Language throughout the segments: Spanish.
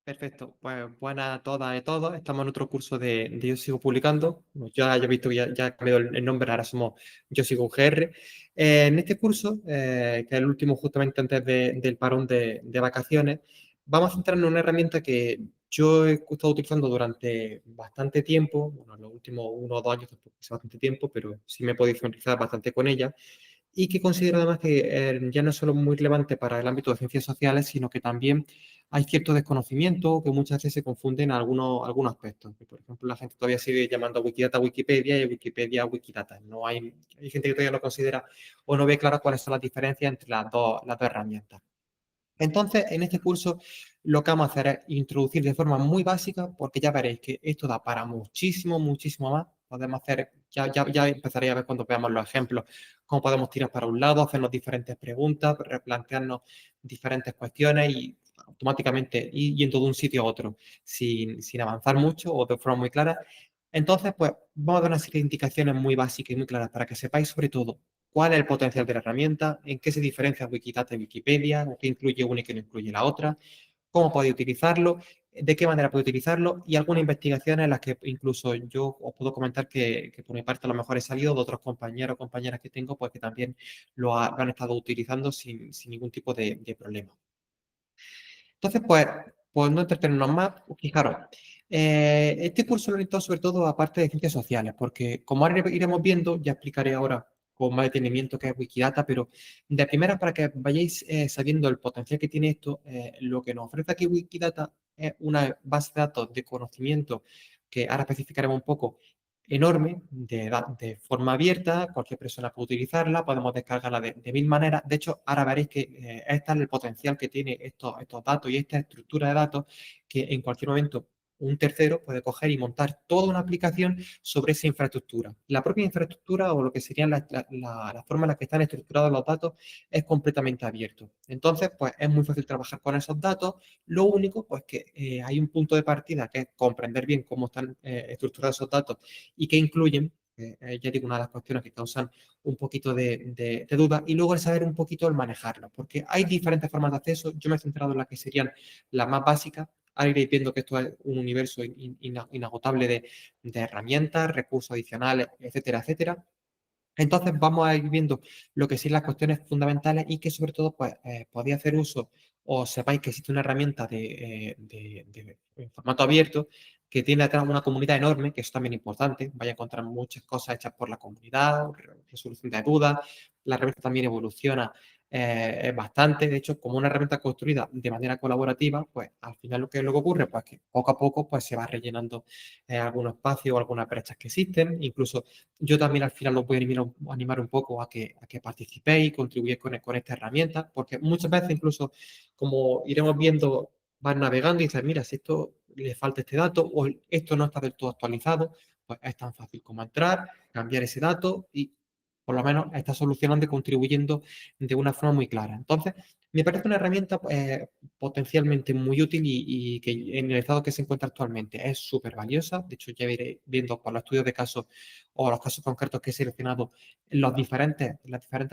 Perfecto, pues buenas a todas y todos. Estamos en otro curso de Yo Sigo Publicando. Bueno, ya he visto que ya ha cambiado el nombre, ahora somos Yo Sigo UGR. En este curso, que es el último justamente antes del parón de vacaciones, vamos a centrarnos en una herramienta que yo he estado utilizando durante bastante tiempo, bueno, los últimos 1 o 2 años, tampoco es bastante tiempo, pero sí me he podido familiarizar bastante con ella y que considero además que ya no es solo muy relevante para el ámbito de ciencias sociales, sino que también hay cierto desconocimiento que muchas veces se confunden algunos aspectos. Que, por ejemplo, la gente todavía sigue llamando a Wikidata Wikipedia y a Wikipedia Wikidata. Hay gente que todavía no considera o no ve claro cuáles son las diferencias entre las dos herramientas. Entonces, en este curso lo que vamos a hacer es introducir de forma muy básica, porque ya veréis que esto da para muchísimo, muchísimo más. Podemos hacer, ya empezaréis a ver cuando veamos los ejemplos, cómo podemos tirar para un lado, hacernos diferentes preguntas, replantearnos diferentes cuestiones y automáticamente ir yendo de un sitio a otro sin avanzar mucho o de forma muy clara. Entonces, pues vamos a dar una serie de indicaciones muy básicas y muy claras para que sepáis sobre todo cuál es el potencial de la herramienta, en qué se diferencia Wikidata y Wikipedia, o qué incluye una y qué no incluye la otra, cómo podéis utilizarlo, de qué manera podéis utilizarlo y algunas investigaciones en las que incluso yo os puedo comentar que por mi parte a lo mejor he salido de otros compañeros o compañeras que tengo, pues que también lo han estado utilizando sin ningún tipo de problema. Entonces, pues no entretenernos más, fijaros, este curso lo he orientado sobre todo a parte de ciencias sociales, porque como ahora iremos viendo, ya explicaré ahora con más detenimiento qué es Wikidata, pero de primera para que vayáis sabiendo el potencial que tiene esto, lo que nos ofrece aquí Wikidata es una base de datos de conocimiento que ahora especificaremos un poco, enorme, de forma abierta, cualquier persona puede utilizarla, podemos descargarla de mil maneras. De hecho, ahora veréis que este es el potencial que tiene estos datos y esta estructura de datos que en cualquier momento un tercero puede coger y montar toda una aplicación sobre esa infraestructura. La propia infraestructura o lo que serían la forma en la que están estructurados los datos es completamente abierto. Entonces, pues es muy fácil trabajar con esos datos. Lo único, pues que hay un punto de partida que es comprender bien cómo están estructurados esos datos y que incluyen, ya digo, una de las cuestiones que causan un poquito de duda, y luego el saber un poquito el manejarlo, porque hay diferentes formas de acceso. Yo me he centrado en las que serían las más básicas. Ahora iréis viendo que esto es un universo inagotable de herramientas, recursos adicionales, etcétera, etcétera. Entonces vamos a ir viendo lo que son las cuestiones fundamentales y que sobre todo pues, podéis hacer uso o sepáis que existe una herramienta en formato abierto que tiene atrás una comunidad enorme, que es también importante. Vais a encontrar muchas cosas hechas por la comunidad, resolución de dudas. La herramienta también evoluciona bastante. De hecho, como una herramienta construida de manera colaborativa, pues al final lo que ocurre, pues que poco a poco pues, se va rellenando algunos espacios o algunas brechas que existen. Incluso yo también al final os voy a animar un poco a que participéis, contribuyáis con esta herramienta, porque muchas veces incluso como iremos viendo, vas navegando y dices, mira, si esto le falta este dato o esto no está del todo actualizado, pues es tan fácil como entrar, cambiar ese dato y por lo menos está solucionando y contribuyendo de una forma muy clara. Entonces, me parece una herramienta potencialmente muy útil y que en el estado que se encuentra actualmente es súper valiosa. De hecho, ya iré viendo por los estudios de casos o los casos concretos que he seleccionado las diferentes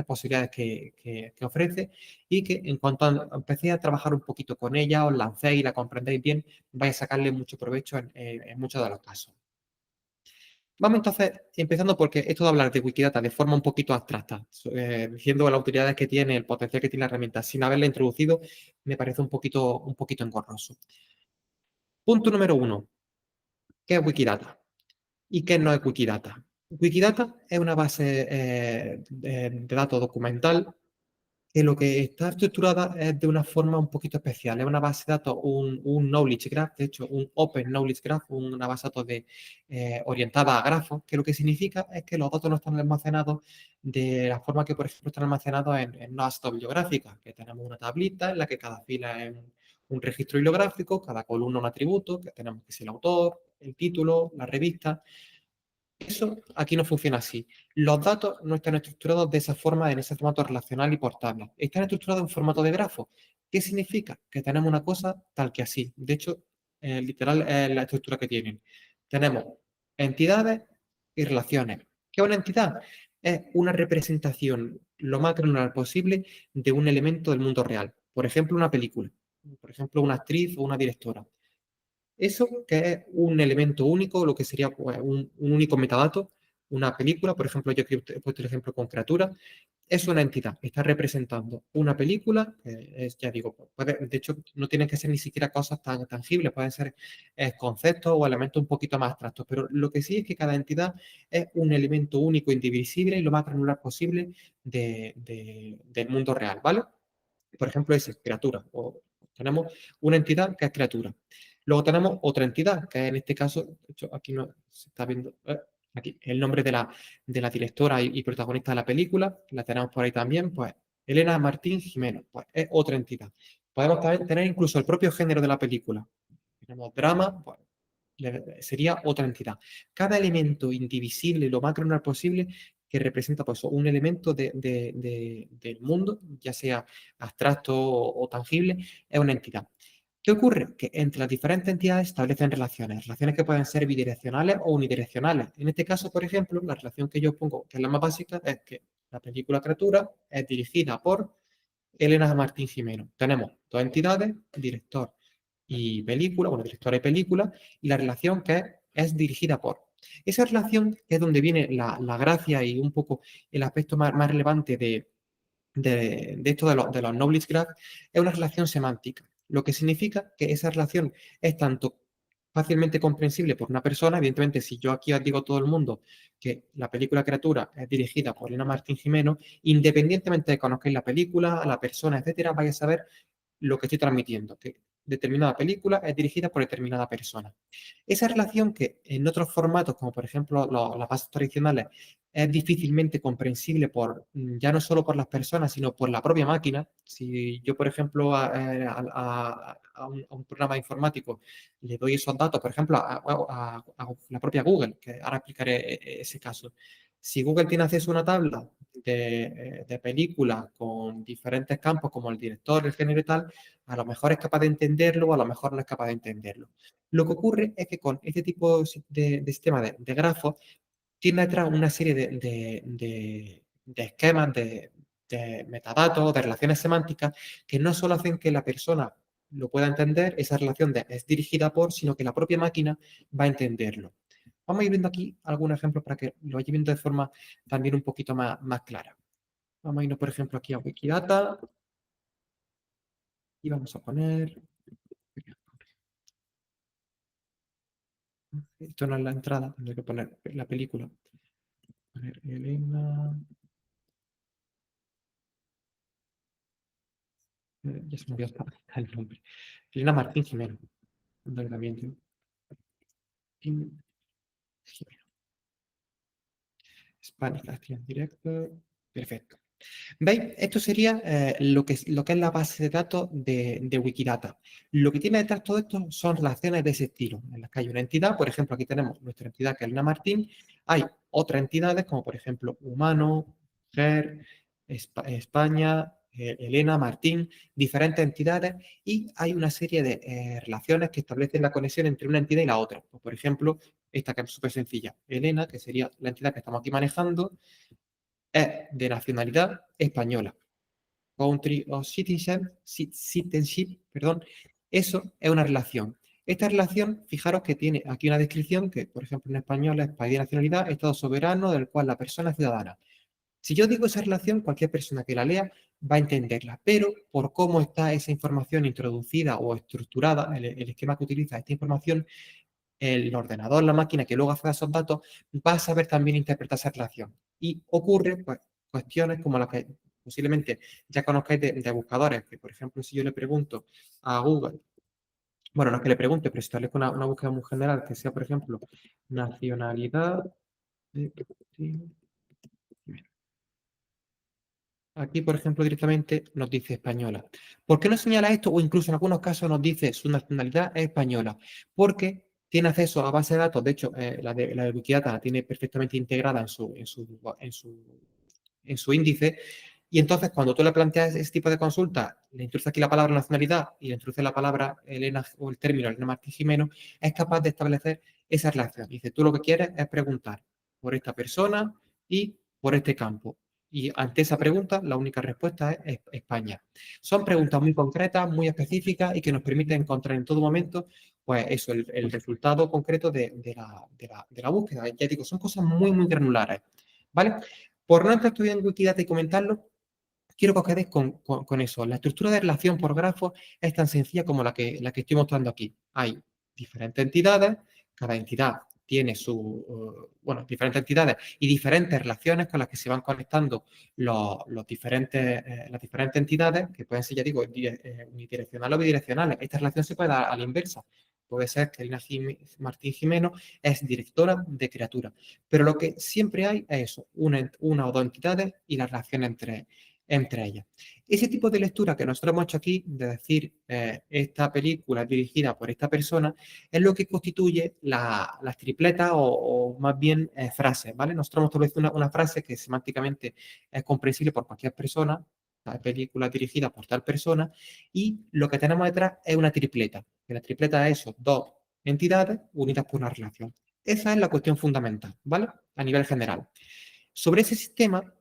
posibilidades que ofrece y que en cuanto empecéis a trabajar un poquito con ella, os lancéis y la comprendéis bien, vais a sacarle mucho provecho en muchos de los casos. Vamos entonces, empezando porque esto de hablar de Wikidata de forma un poquito abstracta, diciendo las utilidades que tiene, el potencial que tiene la herramienta, sin haberla introducido, me parece un poquito engorroso. Punto número uno, ¿qué es Wikidata? ¿Y qué no es Wikidata? Wikidata es una base de datos documental que lo que está estructurada es de una forma un poquito especial. Es una base de datos, un knowledge graph, de hecho, un open knowledge graph, una base de datos orientada a grafos, que lo que significa es que los datos no están almacenados de la forma que, por ejemplo, están almacenados en una base bibliográfica, que tenemos una tablita en la que cada fila es un registro bibliográfico, cada columna un atributo, que tenemos que ser el autor, el título, la revista. Eso aquí no funciona así. Los datos no están estructurados de esa forma, en ese formato relacional y portable. Están estructurados en formato de grafo. ¿Qué significa? Que tenemos una cosa tal que así. De hecho, literal es la estructura que tienen. Tenemos entidades y relaciones. ¿Qué es una entidad? Es una representación lo más granular posible de un elemento del mundo real. Por ejemplo, una película. Por ejemplo, una actriz o una directora. Eso que es un elemento único, lo que sería pues, un único metadato, una película, por ejemplo, yo aquí he puesto el ejemplo con criatura, es una entidad, está representando una película, que es, ya digo, de hecho, no tienen que ser ni siquiera cosas tan tangibles, pueden ser conceptos o elementos un poquito más abstractos, pero lo que sí es que cada entidad es un elemento único, indivisible y lo más granular posible del mundo real, ¿vale? Por ejemplo, es criatura, o tenemos una entidad que es criatura. Luego tenemos otra entidad, que en este caso, de hecho, aquí no se está viendo, aquí, el nombre de la directora y protagonista de la película, la tenemos por ahí también, pues Elena Martín Jimeno, pues es otra entidad. Podemos también tener incluso el propio género de la película. Tenemos drama, pues sería otra entidad. Cada elemento indivisible, lo más granular posible, que representa pues, un elemento del mundo, ya sea abstracto o tangible, es una entidad. ¿Qué ocurre? Que entre las diferentes entidades establecen relaciones que pueden ser bidireccionales o unidireccionales. En este caso, por ejemplo, la relación que yo pongo, que es la más básica, es que la película Criatura es dirigida por Elena Martín Jimeno. Tenemos dos entidades, director y película, bueno, directora y película, y la relación que es dirigida por. Esa relación es donde viene la gracia y un poco el aspecto más relevante de esto de los knowledge graph, es una relación semántica, lo que significa que esa relación es tanto fácilmente comprensible por una persona, evidentemente si yo aquí os digo a todo el mundo que la película Criatura es dirigida por Elena Martín Jimeno, independientemente de que conozcáis la película, la persona, etcétera, vais a saber lo que estoy transmitiendo, que determinada película es dirigida por determinada persona. Esa relación que en otros formatos, como por ejemplo las bases tradicionales, es difícilmente comprensible por, ya no solo por las personas, sino por la propia máquina. Si yo, por ejemplo, a un programa informático le doy esos datos, por ejemplo, a la propia Google, que ahora explicaré ese caso. Si Google tiene acceso a una tabla de películas con diferentes campos, como el director, el género y tal, a lo mejor es capaz de entenderlo o a lo mejor no es capaz de entenderlo. Lo que ocurre es que con este tipo de sistema de grafos tiene detrás una serie de esquemas, de metadatos, de relaciones semánticas, que no solo hacen que la persona lo pueda entender, esa relación es dirigida por, sino que la propia máquina va a entenderlo. Vamos a ir viendo aquí algunos ejemplos para que lo vayáis viendo de forma también un poquito más clara. Vamos a irnos, por ejemplo, aquí a Wikidata y vamos a poner... Esto no es la entrada, tendré que poner la película. A ver, Elena... ya se me olvidó hasta el nombre. Elena Martín Jimeno. También. Spanish Castellan Director. Perfecto. ¿Veis? Esto sería lo que es la base de datos de Wikidata. Lo que tiene detrás todo esto son relaciones de ese estilo, en las que hay una entidad, por ejemplo, aquí tenemos nuestra entidad que es Elena Martín, hay otras entidades como por ejemplo Humano, GER, España, Elena, Martín, diferentes entidades y hay una serie de relaciones que establecen la conexión entre una entidad y la otra. Pues, por ejemplo, esta que es súper sencilla, Elena, que sería la entidad que estamos aquí manejando, es de nacionalidad española. Country of citizenship, perdón, eso es una relación. Esta relación, fijaros que tiene aquí una descripción que, por ejemplo, en español es país de nacionalidad, Estado soberano del cual la persona es ciudadana. Si yo digo esa relación, cualquier persona que la lea va a entenderla, pero por cómo está esa información introducida o estructurada, el esquema que utiliza esta información, el ordenador, la máquina que luego hace esos datos, va a saber también interpretar esa relación. Y ocurre pues, cuestiones como las que posiblemente ya conozcáis de buscadores, que por ejemplo si yo le pregunto a Google, bueno, no es que le pregunte, pero si establezco una búsqueda muy general, que sea por ejemplo nacionalidad, aquí, por ejemplo, directamente nos dice española. ¿Por qué nos señala esto? O incluso en algunos casos nos dice su nacionalidad es española. Porque tiene acceso a base de datos. De hecho, la de Wikidata la tiene perfectamente integrada en su índice. Y entonces, cuando tú le planteas ese tipo de consulta, le introduces aquí la palabra nacionalidad y le introduces la palabra Elena o el término Elena Martín Jimeno, es capaz de establecer esa relación. Dice, tú lo que quieres es preguntar por esta persona y por este campo. Y ante esa pregunta, la única respuesta es España. Son preguntas muy concretas, muy específicas y que nos permiten encontrar en todo momento pues eso, el resultado concreto de la búsqueda. Ya digo, son cosas muy, muy granulares, ¿vale? Por no entrar todavía en Wikidata y comentarlo, quiero que os quedéis con eso. La estructura de relación por grafo es tan sencilla como la que estoy mostrando aquí. Hay diferentes entidades, cada entidad tiene bueno, diferentes entidades y diferentes relaciones con las que se van conectando las diferentes entidades, que pueden ser, ya digo, unidireccionales o bidireccionales. Esta relación se puede dar a la inversa. Puede ser que Elena Martín Jimeno es directora de criatura. Pero lo que siempre hay es eso, una o dos entidades y la relación entre ellas. Ese tipo de lectura que nosotros hemos hecho aquí, de decir, esta película es dirigida por esta persona, es lo que constituye las tripletas o más bien frases, ¿vale? Nosotros hemos establecido una frase que semánticamente es comprensible por cualquier persona, la película dirigida por tal persona, y lo que tenemos detrás es una tripleta, que la tripleta es eso, dos entidades unidas por una relación. Esa es la cuestión fundamental, ¿vale? A nivel general. Sobre ese sistema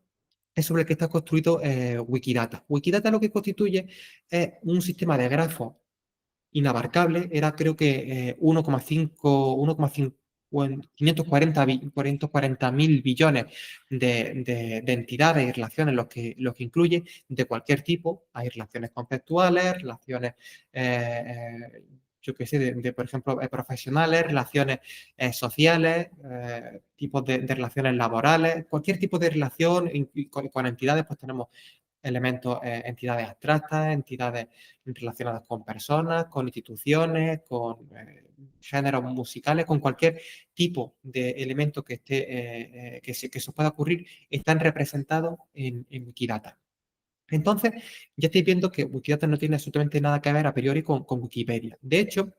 es sobre el que está construido Wikidata. Wikidata lo que constituye es un sistema de grafos inabarcable, era creo que 540.000 billones de entidades y relaciones los que incluye de cualquier tipo. Hay relaciones conceptuales, relaciones, yo qué sé, por ejemplo, profesionales, relaciones sociales, tipos de relaciones laborales, cualquier tipo de relación y con entidades, pues tenemos elementos, entidades abstractas, entidades relacionadas con personas, con instituciones, con géneros musicales, con cualquier tipo de elemento que esté, que se pueda ocurrir, están representados en Wikidata. Entonces, ya estáis viendo que Wikidata no tiene absolutamente nada que ver a priori con Wikipedia. De hecho,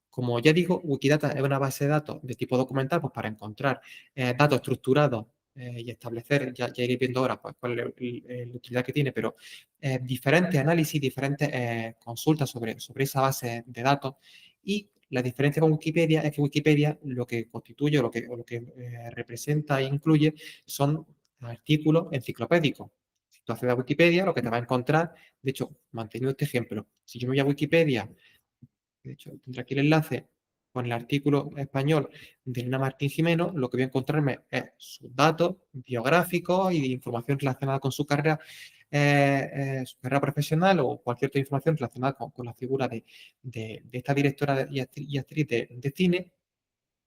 como ya digo, Wikidata es una base de datos de tipo documental, pues para encontrar datos estructurados y establecer, ya iréis viendo ahora pues, cuál es la utilidad que tiene, pero diferentes análisis, diferentes consultas sobre esa base de datos. Y la diferencia con Wikipedia es que Wikipedia lo que constituye o lo que representa e incluye son artículos enciclopédicos. Si tú accedes a Wikipedia, lo que te va a encontrar, de hecho, manteniendo este ejemplo, si yo me voy a Wikipedia, de hecho, tendré aquí el enlace con el artículo español de Elena Martín Jimeno, lo que voy a encontrarme es sus datos biográficos y de información relacionada con su carrera profesional o cualquier otra información relacionada con la figura de esta directora y actriz de cine,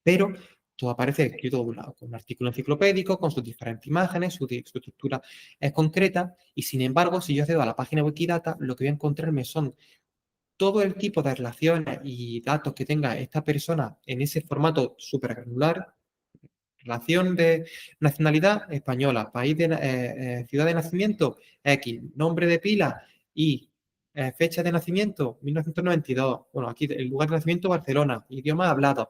pero todo aparece escrito con un artículo enciclopédico, con sus diferentes imágenes, su estructura es concreta, y sin embargo, si yo accedo a la página Wikidata, lo que voy a encontrarme son todo el tipo de relaciones y datos que tenga esta persona en ese formato súper granular, relación de nacionalidad española, país de ciudad de nacimiento X, nombre de pila y fecha de nacimiento 1992. Bueno, aquí el lugar de nacimiento Barcelona, idioma hablado,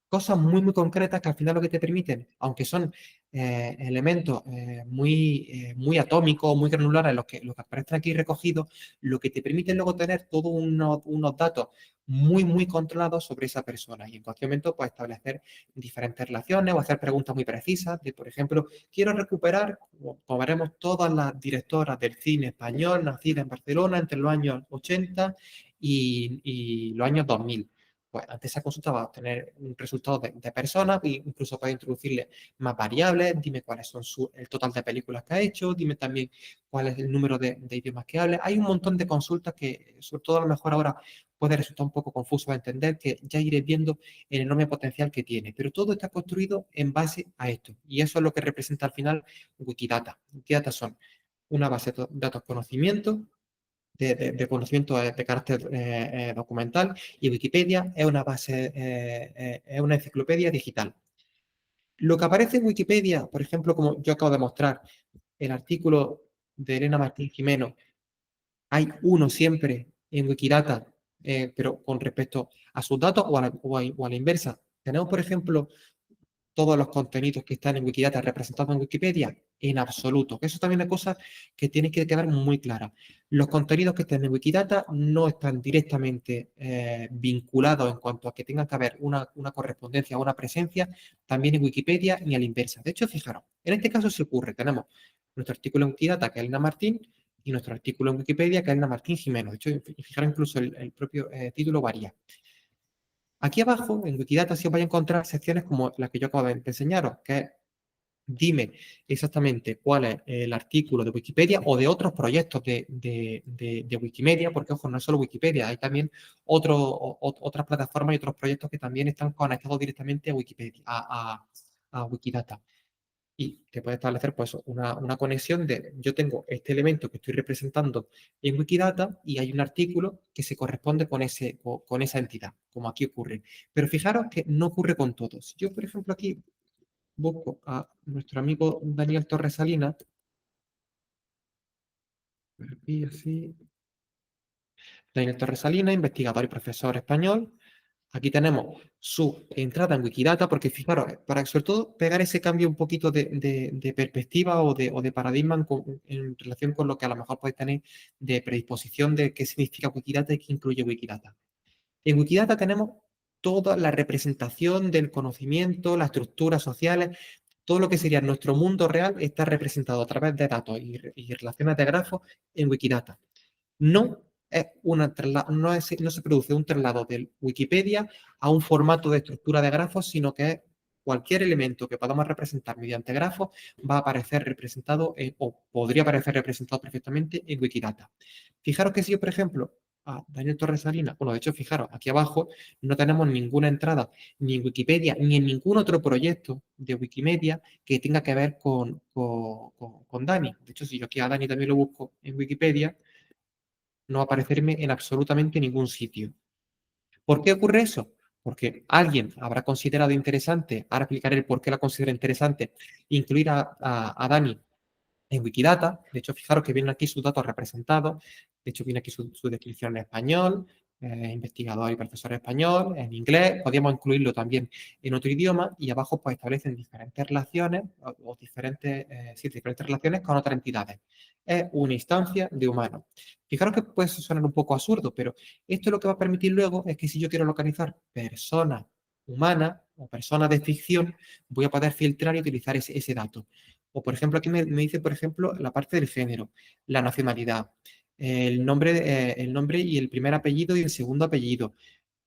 cosas muy, muy concretas que al final lo que te permiten, aunque son elementos muy atómicos, muy granulares, los que aparecen aquí recogidos, lo que te permiten luego tener todos unos datos muy, muy controlados sobre esa persona y en cualquier momento pues establecer diferentes relaciones o hacer preguntas muy precisas de, por ejemplo, quiero recuperar, como veremos, todas las directoras del cine español nacidas en Barcelona entre los años 80 y los años 2000. Pues ante esa consulta va a obtener un resultado de personas, e incluso puede introducirle más variables, dime cuáles son el total de películas que ha hecho, dime también cuál es el número de idiomas que hable. Hay un montón de consultas que, sobre todo a lo mejor ahora puede resultar un poco confuso de entender, que ya iré viendo el enorme potencial que tiene. Pero todo está construido en base a esto. Y eso es lo que representa al final Wikidata. Wikidata son una base de datos conocimiento, de conocimiento de carácter documental, y Wikipedia es una base, es una enciclopedia digital. Lo que aparece en Wikipedia, por ejemplo, como yo acabo de mostrar, el artículo de Elena Martín Jimeno, hay uno siempre en Wikidata, pero con respecto a sus datos o a la inversa. Tenemos, por ejemplo, todos los contenidos que están en Wikidata representados en Wikipedia, en absoluto. Eso también es una cosa que tiene que quedar muy clara. Los contenidos que están en Wikidata no están directamente vinculados en cuanto a que tenga que haber una correspondencia o una presencia también en Wikipedia ni a la inversa. De hecho, fijaros, en este caso se ocurre, tenemos nuestro artículo en Wikidata, que es Elena Martín, y nuestro artículo en Wikipedia, que es Elena Martín Jimeno. De hecho, fijaros, incluso el propio título varía. Aquí abajo, en Wikidata, sí os vais a encontrar secciones como la que yo acabo de enseñaros, que es dime exactamente cuál es el artículo de Wikipedia o de otros proyectos de Wikimedia, porque, ojo, no es solo Wikipedia, hay también otras plataformas y otros proyectos que también están conectados directamente a Wikipedia, a Wikidata. Y te puede establecer pues, una conexión de yo tengo este elemento que estoy representando en Wikidata y hay un artículo que se corresponde con esa entidad, como aquí ocurre. Pero fijaros que no ocurre con todos. Yo, por ejemplo, aquí busco a nuestro amigo Daniel Torres Salinas, y así, Daniel Torres Salinas, investigador y profesor español. Aquí tenemos su entrada en Wikidata, porque fijaros, para sobre todo pegar ese cambio un poquito de perspectiva o de paradigma en relación con lo que a lo mejor podéis tener de predisposición de qué significa Wikidata y qué incluye Wikidata. En Wikidata tenemos toda la representación del conocimiento, las estructuras sociales, todo lo que sería nuestro mundo real está representado a través de datos y relaciones de grafos en Wikidata. No no se produce un traslado de Wikipedia a un formato de estructura de grafos, sino que cualquier elemento que podamos representar mediante grafos va a aparecer representado o podría aparecer representado perfectamente en Wikidata. Fijaros que si yo, por ejemplo, a Daniel Torres Salinas, bueno, de hecho, fijaros, aquí abajo no tenemos ninguna entrada ni en Wikipedia ni en ningún otro proyecto de Wikimedia que tenga que ver con Dani. De hecho, si yo aquí a Dani también lo busco en Wikipedia, no va a aparecerme en absolutamente ningún sitio. ¿Por qué ocurre eso? Porque alguien habrá considerado interesante, ahora explicaré el por qué la considera interesante, incluir a Dani en Wikidata. De hecho, fijaros que vienen aquí sus datos representados. De hecho, viene aquí su descripción en español, investigador y profesor español, en inglés. Podríamos incluirlo también en otro idioma y abajo pues establecen diferentes relaciones o diferentes relaciones con otras entidades. Es una instancia de humano. Fijaros que puede sonar un poco absurdo, pero esto lo que va a permitir luego es que si yo quiero localizar personas humanas o personas de ficción, voy a poder filtrar y utilizar ese dato. O, por ejemplo, aquí me dice, por ejemplo, la parte del género, la nacionalidad, el nombre y el primer apellido y el segundo apellido,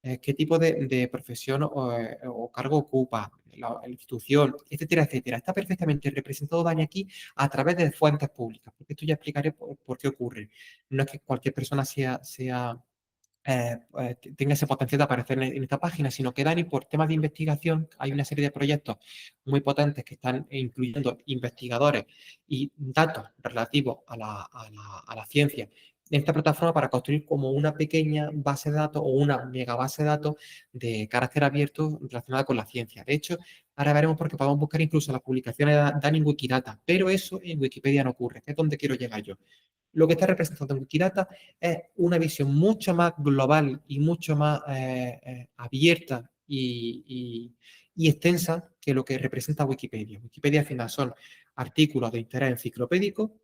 qué tipo de profesión o cargo ocupa, la institución, etcétera, etcétera. Está perfectamente representado, Dani, aquí a través de fuentes públicas, porque esto ya explicaré por qué ocurre. No es que cualquier persona tenga ese potencial de aparecer en esta página, sino que Dani, por temas de investigación, hay una serie de proyectos muy potentes que están incluyendo investigadores y datos relativos a la ciencia en esta plataforma para construir como una pequeña base de datos o una mega base de datos de carácter abierto relacionada con la ciencia. De hecho, ahora veremos porque podemos buscar incluso las publicaciones de Dani en Wikidata, pero eso en Wikipedia no ocurre, que es donde quiero llegar yo. Lo que está representado en Wikidata es una visión mucho más global y mucho más abierta y extensa que lo que representa Wikipedia. Wikipedia al final son artículos de interés enciclopédico.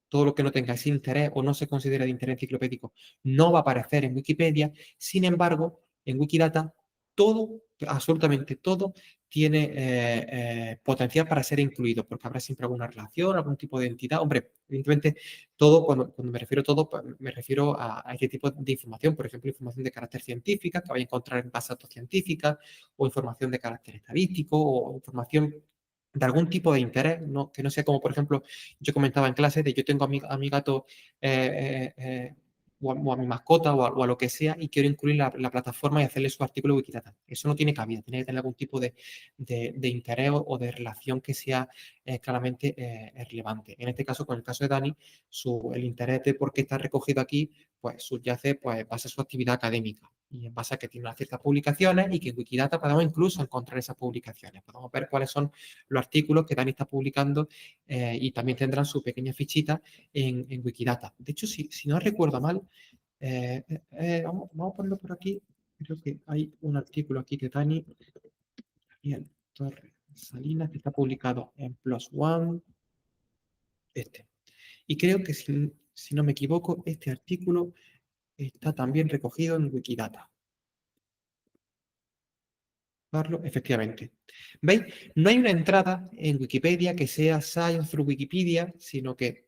Todo lo que no tenga ese interés o no se considera de interés enciclopédico no va a aparecer en Wikipedia. Sin embargo, en Wikidata todo, absolutamente todo, tiene potencial para ser incluido, porque habrá siempre alguna relación, algún tipo de entidad. Hombre, evidentemente, todo, cuando me refiero a todo, pues, me refiero a este tipo de información, por ejemplo, información de carácter científica, que vais a encontrar en bases de datos científicas, o información de carácter estadístico, o información de algún tipo de interés, ¿no? Que no sea como, por ejemplo, yo comentaba en clase de yo tengo a mi gato o a mi mascota o a lo que sea y quiero incluir la plataforma y hacerle su artículo Wikidata. Eso no tiene cabida, tiene que tener algún tipo de interés o de relación que sea claramente relevante. En este caso, con el caso de Dani, el interés de por qué está recogido aquí, pues subyace pues, base a su actividad académica y en base a que tiene unas ciertas publicaciones y que en Wikidata podemos incluso encontrar esas publicaciones. Podemos ver cuáles son los artículos que Dani está publicando y también tendrán su pequeña fichita en Wikidata. De hecho, si no recuerdo mal, vamos a ponerlo por aquí. Creo que hay un artículo aquí de Dani y el Torres Salinas que está publicado en Plus One. Este. Y creo que si no me equivoco, este artículo está también recogido en Wikidata. Efectivamente. ¿Veis? No hay una entrada en Wikipedia que sea Science through Wikipedia, sino que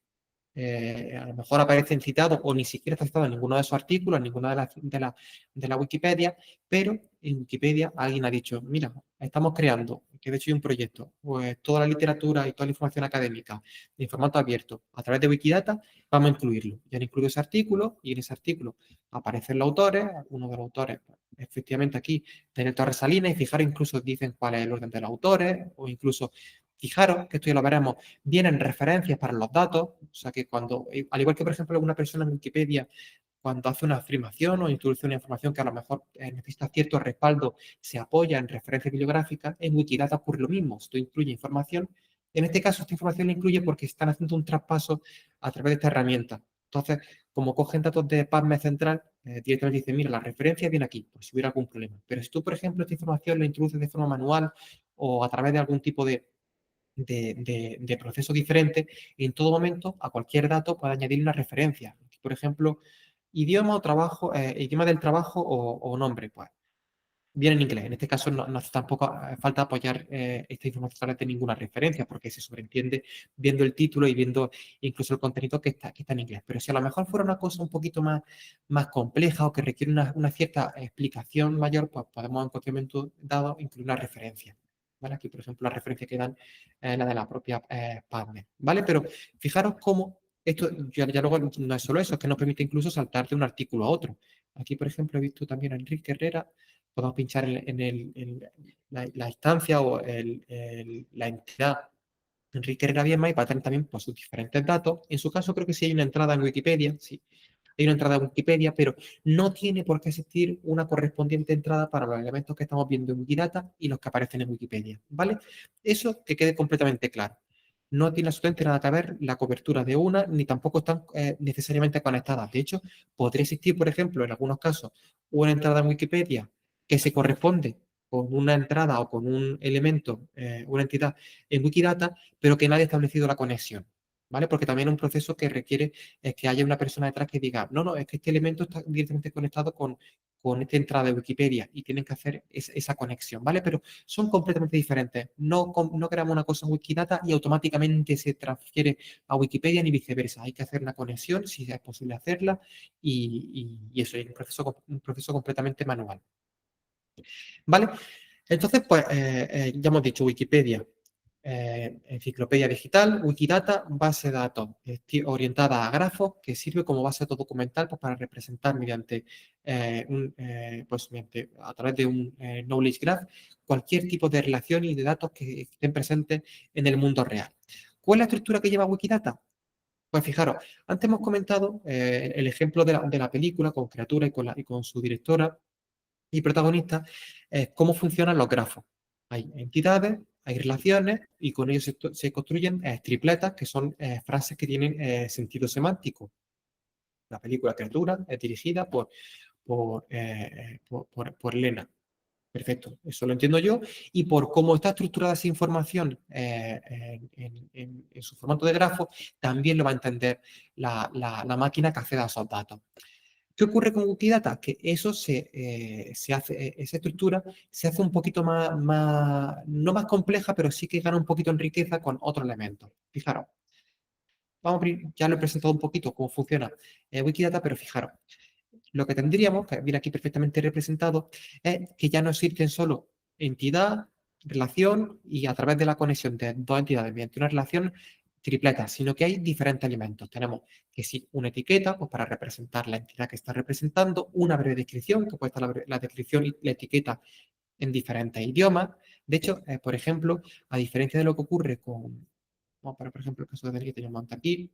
a lo mejor aparecen citados o ni siquiera está citado en ninguno de esos artículos, en ninguna de la Wikipedia, pero en Wikipedia alguien ha dicho, mira, estamos creando, que de hecho hay un proyecto, pues toda la literatura y toda la información académica en formato abierto a través de Wikidata, vamos a incluirlo. Ya han incluido ese artículo y en ese artículo aparecen los autores, uno de los autores, pues, efectivamente aquí, Daniel Torres Salinas, y fijaros, incluso dicen cuál es el orden de los autores, o incluso, fijaros, que esto ya lo veremos, vienen referencias para los datos, o sea que cuando, al igual que por ejemplo una persona en Wikipedia, cuando hace una afirmación o introduce una información que a lo mejor necesita cierto respaldo, se apoya en referencias bibliográficas, en Wikidata ocurre lo mismo. Esto incluye información. En este caso, esta información la incluye porque están haciendo un traspaso a través de esta herramienta. Entonces, como cogen datos de PubMed Central, directamente dicen, mira, la referencia viene aquí, por si hubiera algún problema. Pero si tú, por ejemplo, esta información la introduces de forma manual o a través de algún tipo de proceso diferente, en todo momento, a cualquier dato puede añadir una referencia. Por ejemplo, idioma o trabajo, idioma del trabajo o nombre, pues viene en inglés. En este caso no hace tampoco falta apoyar esta información a través de ninguna referencia, porque se sobreentiende viendo el título y viendo incluso el contenido que está en inglés. Pero si a lo mejor fuera una cosa un poquito más compleja o que requiere una cierta explicación mayor, pues podemos en cualquier momento dado incluir una referencia. ¿Vale? Aquí, por ejemplo, la referencia que dan es la de la propia PubMed, ¿vale? Pero fijaros cómo esto ya luego no es solo eso, es que nos permite incluso saltar de un artículo a otro. Aquí, por ejemplo, he visto también a Enrique Herrera, podemos pinchar la instancia o la entidad Enrique Herrera Bienma y para tener también pues, sus diferentes datos. En su caso, creo que sí hay una entrada en Wikipedia, sí, hay una entrada en Wikipedia, pero no tiene por qué existir una correspondiente entrada para los elementos que estamos viendo en Wikidata y los que aparecen en Wikipedia, ¿vale? Eso que quede completamente claro. No tiene absolutamente nada que ver la cobertura de una, ni tampoco están necesariamente conectadas. De hecho, podría existir, por ejemplo, en algunos casos, una entrada en Wikipedia que se corresponde con una entrada o con un elemento, una entidad en Wikidata, pero que nadie ha establecido la conexión, ¿vale? Porque también es un proceso que requiere que haya una persona detrás que diga, no, no, es que este elemento está directamente conectado con esta entrada de Wikipedia y tienen que hacer esa conexión, ¿vale? Pero son completamente diferentes. No creamos una cosa en Wikidata y automáticamente se transfiere a Wikipedia ni viceversa. Hay que hacer una conexión, si es posible hacerla, y eso es un proceso completamente manual. ¿Vale? Entonces, pues ya hemos dicho Wikipedia, enciclopedia digital, Wikidata, base de datos orientada a grafos, que sirve como base de datos documental pues, para representar mediante a través de un knowledge graph cualquier tipo de relación y de datos que estén presentes en el mundo real. ¿Cuál es la estructura que lleva Wikidata? Pues fijaros, antes hemos comentado el ejemplo de la película con criatura y con su directora y protagonista, cómo funcionan los grafos. Hay entidades, hay relaciones y con ellos se construyen tripletas, que son frases que tienen sentido semántico. La película Criatura es dirigida por Lena. Perfecto, eso lo entiendo yo. Y por cómo está estructurada esa información en su formato de grafo, también lo va a entender la máquina que acceda a esos datos. ¿Qué ocurre con Wikidata? Que eso se hace, esa estructura se hace un poquito no más compleja, pero sí que gana un poquito en riqueza con otros elementos. Fijaros, ya lo he presentado un poquito cómo funciona Wikidata, pero fijaros, lo que tendríamos, que viene aquí perfectamente representado, es que ya no existen solo entidad, relación y a través de la conexión de dos entidades mediante una relación tripleta, sino que hay diferentes elementos. Tenemos que sí, una etiqueta pues para representar la entidad que está representando, una breve descripción, que puede estar la descripción y la etiqueta en diferentes idiomas. De hecho, por ejemplo, a diferencia de lo que ocurre vamos a poner, por ejemplo, el caso de que tenemos aquí,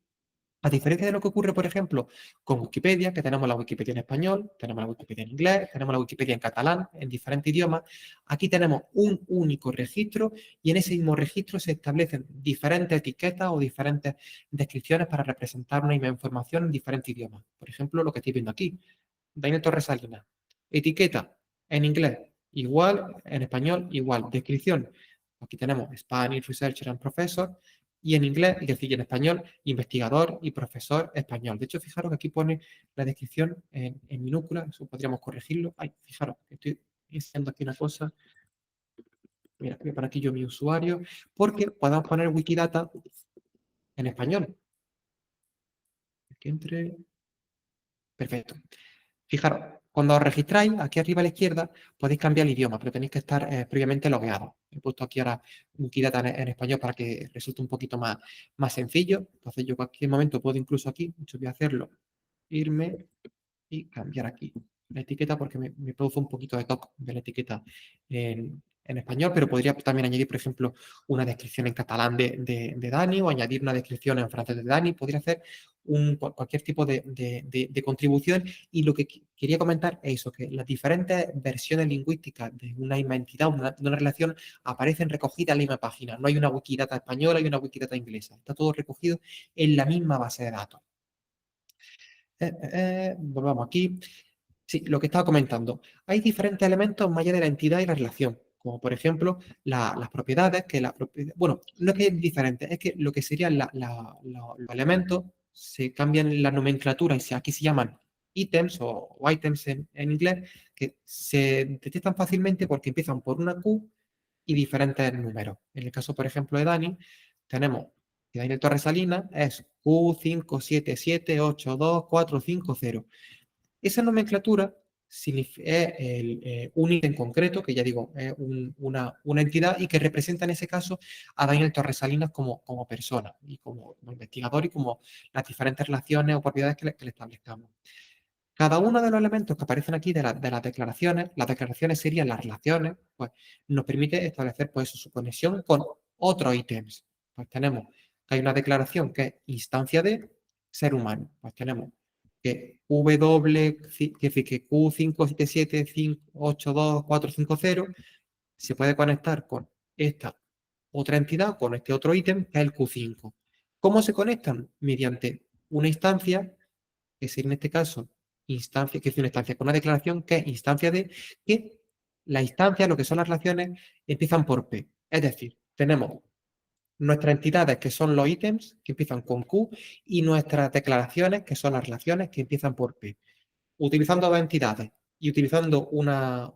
a diferencia de lo que ocurre, por ejemplo, con Wikipedia, que tenemos la Wikipedia en español, tenemos la Wikipedia en inglés, tenemos la Wikipedia en catalán, en diferentes idiomas, aquí tenemos un único registro y en ese mismo registro se establecen diferentes etiquetas o diferentes descripciones para representar una misma información en diferentes idiomas. Por ejemplo, lo que estoy viendo aquí, Daniel Torres Salinas. Etiqueta en inglés, igual, en español, igual. Descripción, aquí tenemos Spanish Researcher and Professor, y en inglés, es decir, en español, investigador y profesor español. De hecho, fijaros que aquí pone la descripción en minúscula, eso podríamos corregirlo. Ay, fijaros, que estoy haciendo aquí una cosa. Mira, voy a poner aquí yo mi usuario, porque podemos poner Wikidata en español. Aquí entre. Perfecto. Fijaros, Cuando os registráis, aquí arriba a la izquierda, podéis cambiar el idioma, pero tenéis que estar previamente logueados. He puesto aquí ahora Wikidata en español para que resulte un poquito más sencillo. Entonces yo en cualquier momento puedo incluso aquí, yo voy a hacerlo, irme y cambiar aquí la etiqueta porque me produce un poquito de toque de la etiqueta en español, pero podría también añadir, por ejemplo, una descripción en catalán de Dani o añadir una descripción en francés de Dani. Podría hacer cualquier tipo de contribución. Y lo que quería comentar es eso, que las diferentes versiones lingüísticas de una misma entidad, de una relación, aparecen recogidas en la misma página. No hay una Wikidata española y una Wikidata inglesa. Está todo recogido en la misma base de datos. Volvamos aquí. Sí, lo que estaba comentando. Hay diferentes elementos más allá de la entidad y la relación, como por ejemplo las propiedades, bueno, no es que es diferente, es que lo que serían los elementos se cambian la nomenclatura y aquí se llaman ítems o items en inglés, que se detectan fácilmente porque empiezan por una Q y diferentes números. En el caso, por ejemplo, de Dani, tenemos que Daniel Torres Salinas es Q57782450. Esa nomenclatura es un ítem concreto, que ya digo, es una entidad y que representa en ese caso a Daniel Torres Salinas como persona y como investigador y como las diferentes relaciones o propiedades que le establezcamos. Cada uno de los elementos que aparecen aquí de las declaraciones serían las relaciones, pues nos permite establecer pues su conexión con otros ítems. Pues tenemos que hay una declaración que es instancia de ser humano. Pues tenemos que que Q577582450 se puede conectar con esta otra entidad, con este otro ítem, que es el Q5. ¿Cómo se conectan? Mediante una instancia que es en este caso instancia, que es una instancia con una declaración que es instancia de que la instancia, lo que son las relaciones, empiezan por P. Es decir, tenemos nuestras entidades, que son los ítems, que empiezan con Q, y nuestras declaraciones, que son las relaciones, que empiezan por P. Utilizando dos entidades y utilizando una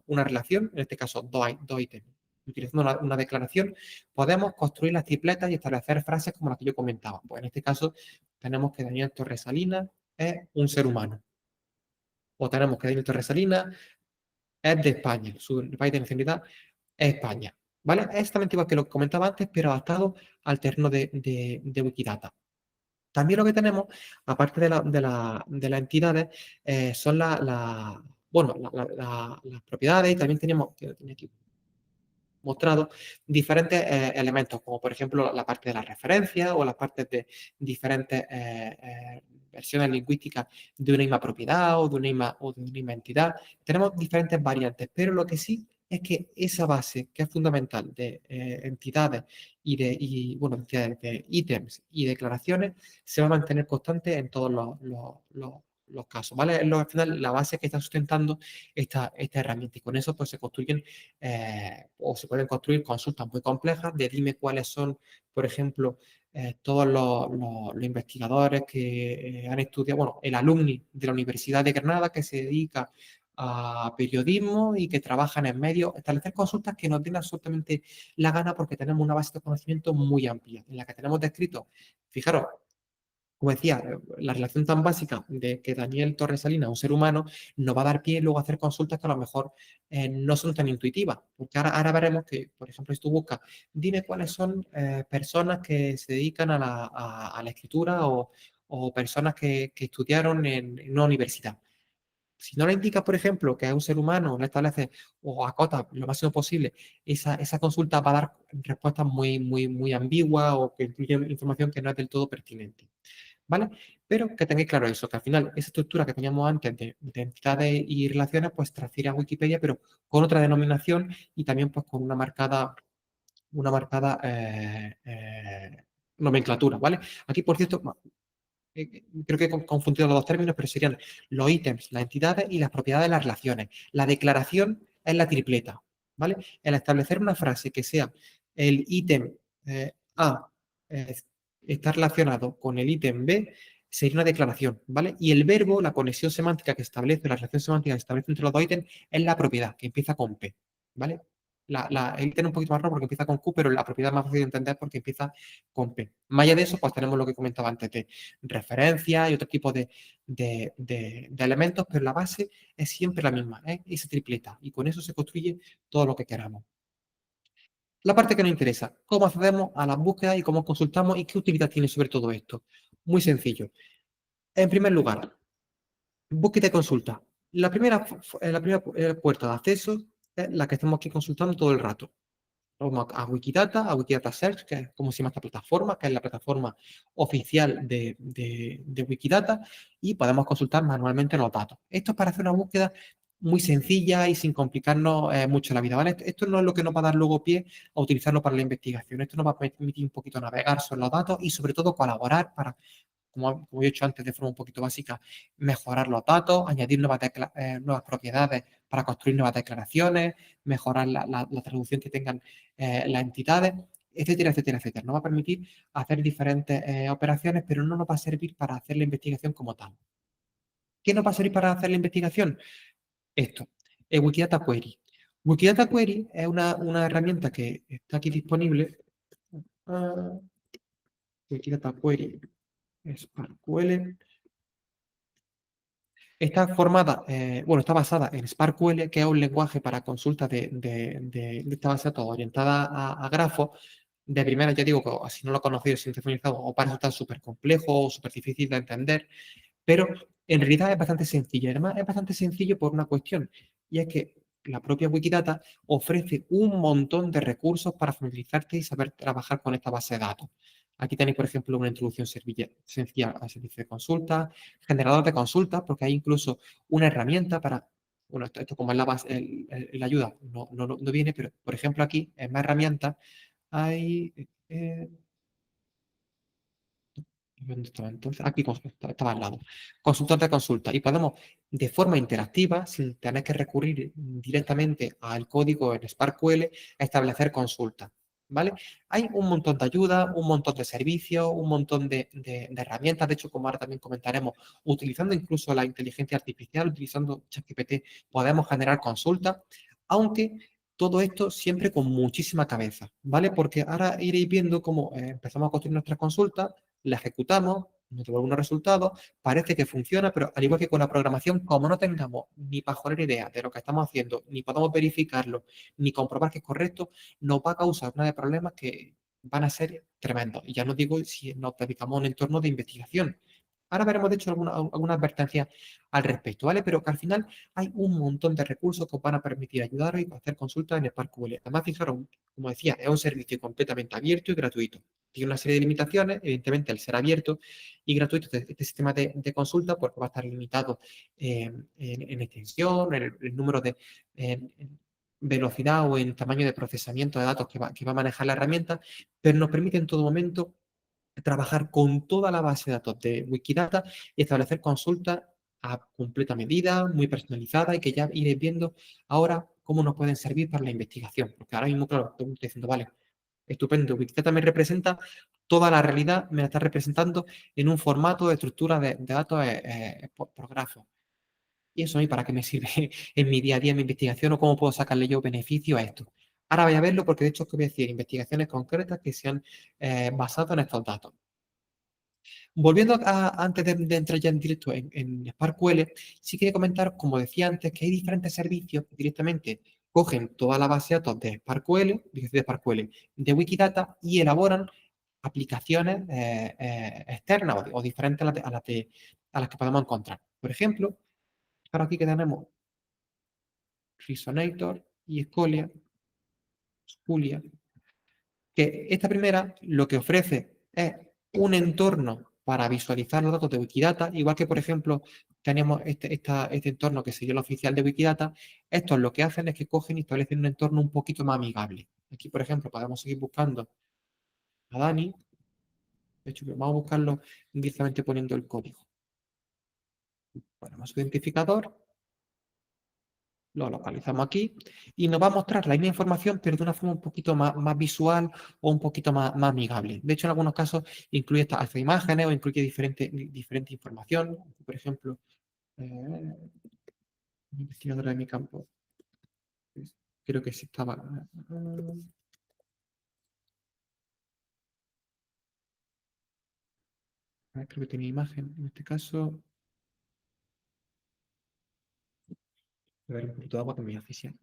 relación, en este caso dos ítems, utilizando una declaración, podemos construir las tripletas y establecer frases como las que yo comentaba. Pues en este caso tenemos que Daniel Torres Salinas es un ser humano. O tenemos que Daniel Torres Salinas es de España, su país de nacionalidad es España. ¿Vale? Es exactamente igual que lo que comentaba antes, pero adaptado al terreno de Wikidata. También lo que tenemos, aparte de las entidades, son bueno, las propiedades, y también tenemos, que tenía aquí mostrado, diferentes elementos, como por ejemplo la parte de la referencia o las partes de diferentes versiones lingüísticas de una misma propiedad o de una misma entidad. Tenemos diferentes variantes, pero lo que sí es que esa base, que es fundamental de entidades bueno, de ítems y declaraciones, se va a mantener constante en todos los casos, ¿vale? Es al final la base que está sustentando esta herramienta, y con eso pues se construyen o se pueden construir consultas muy complejas de dime cuáles son, por ejemplo, todos los investigadores que han estudiado, bueno, el alumni de la Universidad de Granada que se dedica a periodismo y que trabajan en medios, establecer consultas que nos den absolutamente la gana porque tenemos una base de conocimiento muy amplia en la que tenemos descrito, fijaros, como decía, la relación tan básica de que Daniel Torres Salinas es un ser humano nos va a dar pie luego a hacer consultas que a lo mejor no son tan intuitivas. Porque ahora veremos que, por ejemplo, si tú buscas, dime cuáles son personas que se dedican a la escritura o personas que estudiaron en una universidad. Si no le indica, por ejemplo, que es un ser humano, no establece o acota lo máximo posible, esa consulta va a dar respuestas muy ambiguas o que incluyen información que no es del todo pertinente. ¿Vale? Pero que tengáis claro eso, que al final esa estructura que teníamos antes de entidades y relaciones, pues transfiere a Wikipedia, pero con otra denominación y también pues con una marcada nomenclatura, ¿vale? Aquí, por cierto, creo que he confundido los dos términos, pero serían los ítems, las entidades y las propiedades de las relaciones. La declaración es la tripleta, ¿vale? El establecer una frase que sea el ítem A eh, está relacionado con el ítem B sería una declaración, ¿vale? Y el verbo, la conexión semántica que establece, la relación semántica que establece entre los dos ítems, es la propiedad, que empieza con P, ¿vale? el ítem un poquito más raro porque empieza con Q, pero la propiedad más fácil de entender porque empieza con P. Más allá de eso, pues tenemos lo que comentaba antes de referencias y otro tipo de elementos, pero la base es siempre la misma, ¿eh? Esa tripleta. Y con eso se construye todo lo que queramos. La parte que nos interesa, cómo accedemos a las búsquedas y cómo consultamos y qué utilidad tiene sobre todo esto. Muy sencillo. En primer lugar, búsqueda y consulta. La primera puerta de acceso es la que estamos aquí consultando todo el rato. Vamos a Wikidata, a Wikidata Search, que es como se llama esta plataforma, que es la plataforma oficial de Wikidata, y podemos consultar manualmente los datos. Esto es para hacer una búsqueda muy sencilla y sin complicarnos mucho la vida, ¿vale? Esto no es lo que nos va a dar luego pie a utilizarlo para la investigación. Esto nos va a permitir un poquito navegar sobre los datos y sobre todo colaborar para como he dicho antes de forma un poquito básica, mejorar los datos, añadir nuevas propiedades para construir nuevas declaraciones, mejorar la traducción que tengan las entidades, etcétera, etcétera, etcétera. Nos va a permitir hacer diferentes operaciones, pero no nos va a servir para hacer la investigación como tal. ¿Qué nos va a servir para hacer la investigación? Esto, Wikidata Query. Wikidata Query es una herramienta que está aquí disponible. Ah, Wikidata Query, SparkQL. Está formada, bueno, está basada en SparkQL, que es un lenguaje para consultas de esta base de datos orientada a grafos. De primera, ya digo que si no lo conocido, sintetizado, o para resultar súper complejo o súper difícil de entender, pero en realidad es bastante sencillo. Además, es bastante sencillo por una cuestión, y es que la propia Wikidata ofrece un montón de recursos para familiarizarte y saber trabajar con esta base de datos. Aquí tenéis, por ejemplo, una introducción sencilla al servicio de consulta, generador de consultas, porque hay incluso una herramienta para, bueno, esto como es la base, la ayuda, no viene, pero por ejemplo aquí, en más herramientas, hay, ¿dónde estaba entonces? Aquí estaba al lado. Consultor de consulta. Y podemos, de forma interactiva, sin tener que recurrir directamente al código en SparkQL, establecer consultas. ¿Vale? Hay un montón de ayudas, un montón de servicios, un montón de herramientas. De hecho, como ahora también comentaremos, utilizando incluso la inteligencia artificial, utilizando ChatGPT, podemos generar consultas, aunque todo esto siempre con muchísima cabeza, ¿vale? Porque ahora iréis viendo cómo empezamos a construir nuestras consultas, la ejecutamos, nos devuelve unos resultados, parece que funciona, pero al igual que con la programación, como no tengamos ni pajolera idea de lo que estamos haciendo, ni podamos verificarlo, ni comprobar que es correcto, nos va a causar una de problemas que van a ser tremendos. Y ya no digo si nos dedicamos a un entorno de investigación. Ahora veremos, de hecho, alguna advertencia al respecto, ¿vale? Pero que al final hay un montón de recursos que os van a permitir ayudaros y hacer consultas en SparkQL. Además, fijaros, como decía, es un servicio completamente abierto y gratuito. Tiene una serie de limitaciones, evidentemente, al ser abierto y gratuito, este sistema de consulta pues, va a estar limitado en extensión, en el número de en velocidad o en tamaño de procesamiento de datos que va a manejar la herramienta, pero nos permite en todo momento trabajar con toda la base de datos de Wikidata y establecer consultas a completa medida, muy personalizada y que ya iréis viendo ahora cómo nos pueden servir para la investigación. Porque ahora mismo, claro, estoy diciendo, vale, estupendo, Wikidata me representa toda la realidad, me la está representando en un formato de estructura de datos por grafos. ¿Y eso a mí para qué me sirve en mi día a día, en mi investigación o cómo puedo sacarle yo beneficio a esto? Ahora voy a verlo porque de hecho es que voy a decir investigaciones concretas que se han basado en estos datos. Volviendo antes de entrar ya en directo en SparkQL, sí quería comentar, como decía antes, que hay diferentes servicios que directamente cogen toda la base de datos de Wikidata y elaboran aplicaciones externas o diferentes a las que podemos encontrar. Por ejemplo, ahora aquí que tenemos Resonator y Sculia, que esta primera lo que ofrece es un entorno para visualizar los datos de Wikidata, igual que, por ejemplo, tenemos este entorno que sería el oficial de Wikidata. Estos lo que hacen es que cogen y establecen un entorno un poquito más amigable. Aquí, por ejemplo, podemos seguir buscando a Dani. De hecho, vamos a buscarlo directamente poniendo el código. Ponemos su identificador, lo localizamos aquí y nos va a mostrar la misma información, pero de una forma un poquito más visual o un poquito más amigable. De hecho, en algunos casos incluye hasta imágenes o incluye diferente información. Por ejemplo, investigadora de mi campo. Creo que sí estaba. Creo que tenía imagen. En este caso, a ver, un poquito de agua que me voy a asfixiar.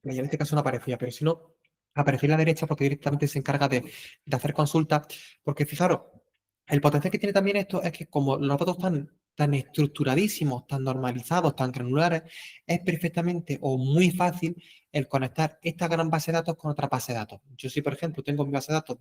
Y en este caso no aparecía, pero si no, aparecía a la derecha porque directamente se encarga de hacer consultas. Porque fijaros, el potencial que tiene también esto es que como los datos están tan estructuradísimos, tan normalizados, tan granulares, es perfectamente o muy fácil el conectar esta gran base de datos con otra base de datos. Yo sí, por ejemplo, tengo mi base de datos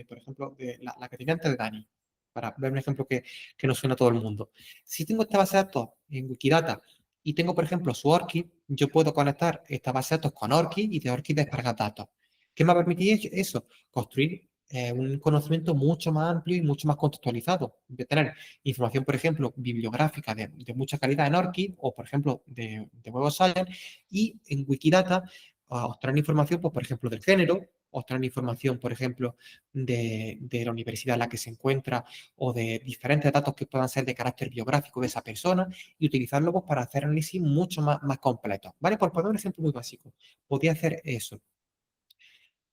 por ejemplo, de la que tenía antes de Dani, para ver un ejemplo que nos suena a todo el mundo. Si tengo esta base de datos en Wikidata y tengo, por ejemplo, su ORCID, yo puedo conectar esta base de datos con ORCID y de ORCID descargar datos. ¿Qué me va a permitir eso? Construir un conocimiento mucho más amplio y mucho más contextualizado. De tener información, por ejemplo, bibliográfica de mucha calidad en ORCID o, por ejemplo, de Web of Science y en Wikidata obtener información, pues, por ejemplo, del género, obtener información, por ejemplo, de la universidad en la que se encuentra o de diferentes datos que puedan ser de carácter biográfico de esa persona y utilizarlo pues, para hacer análisis mucho más completos. ¿Vale? Por poner un ejemplo muy básico, podía hacer eso.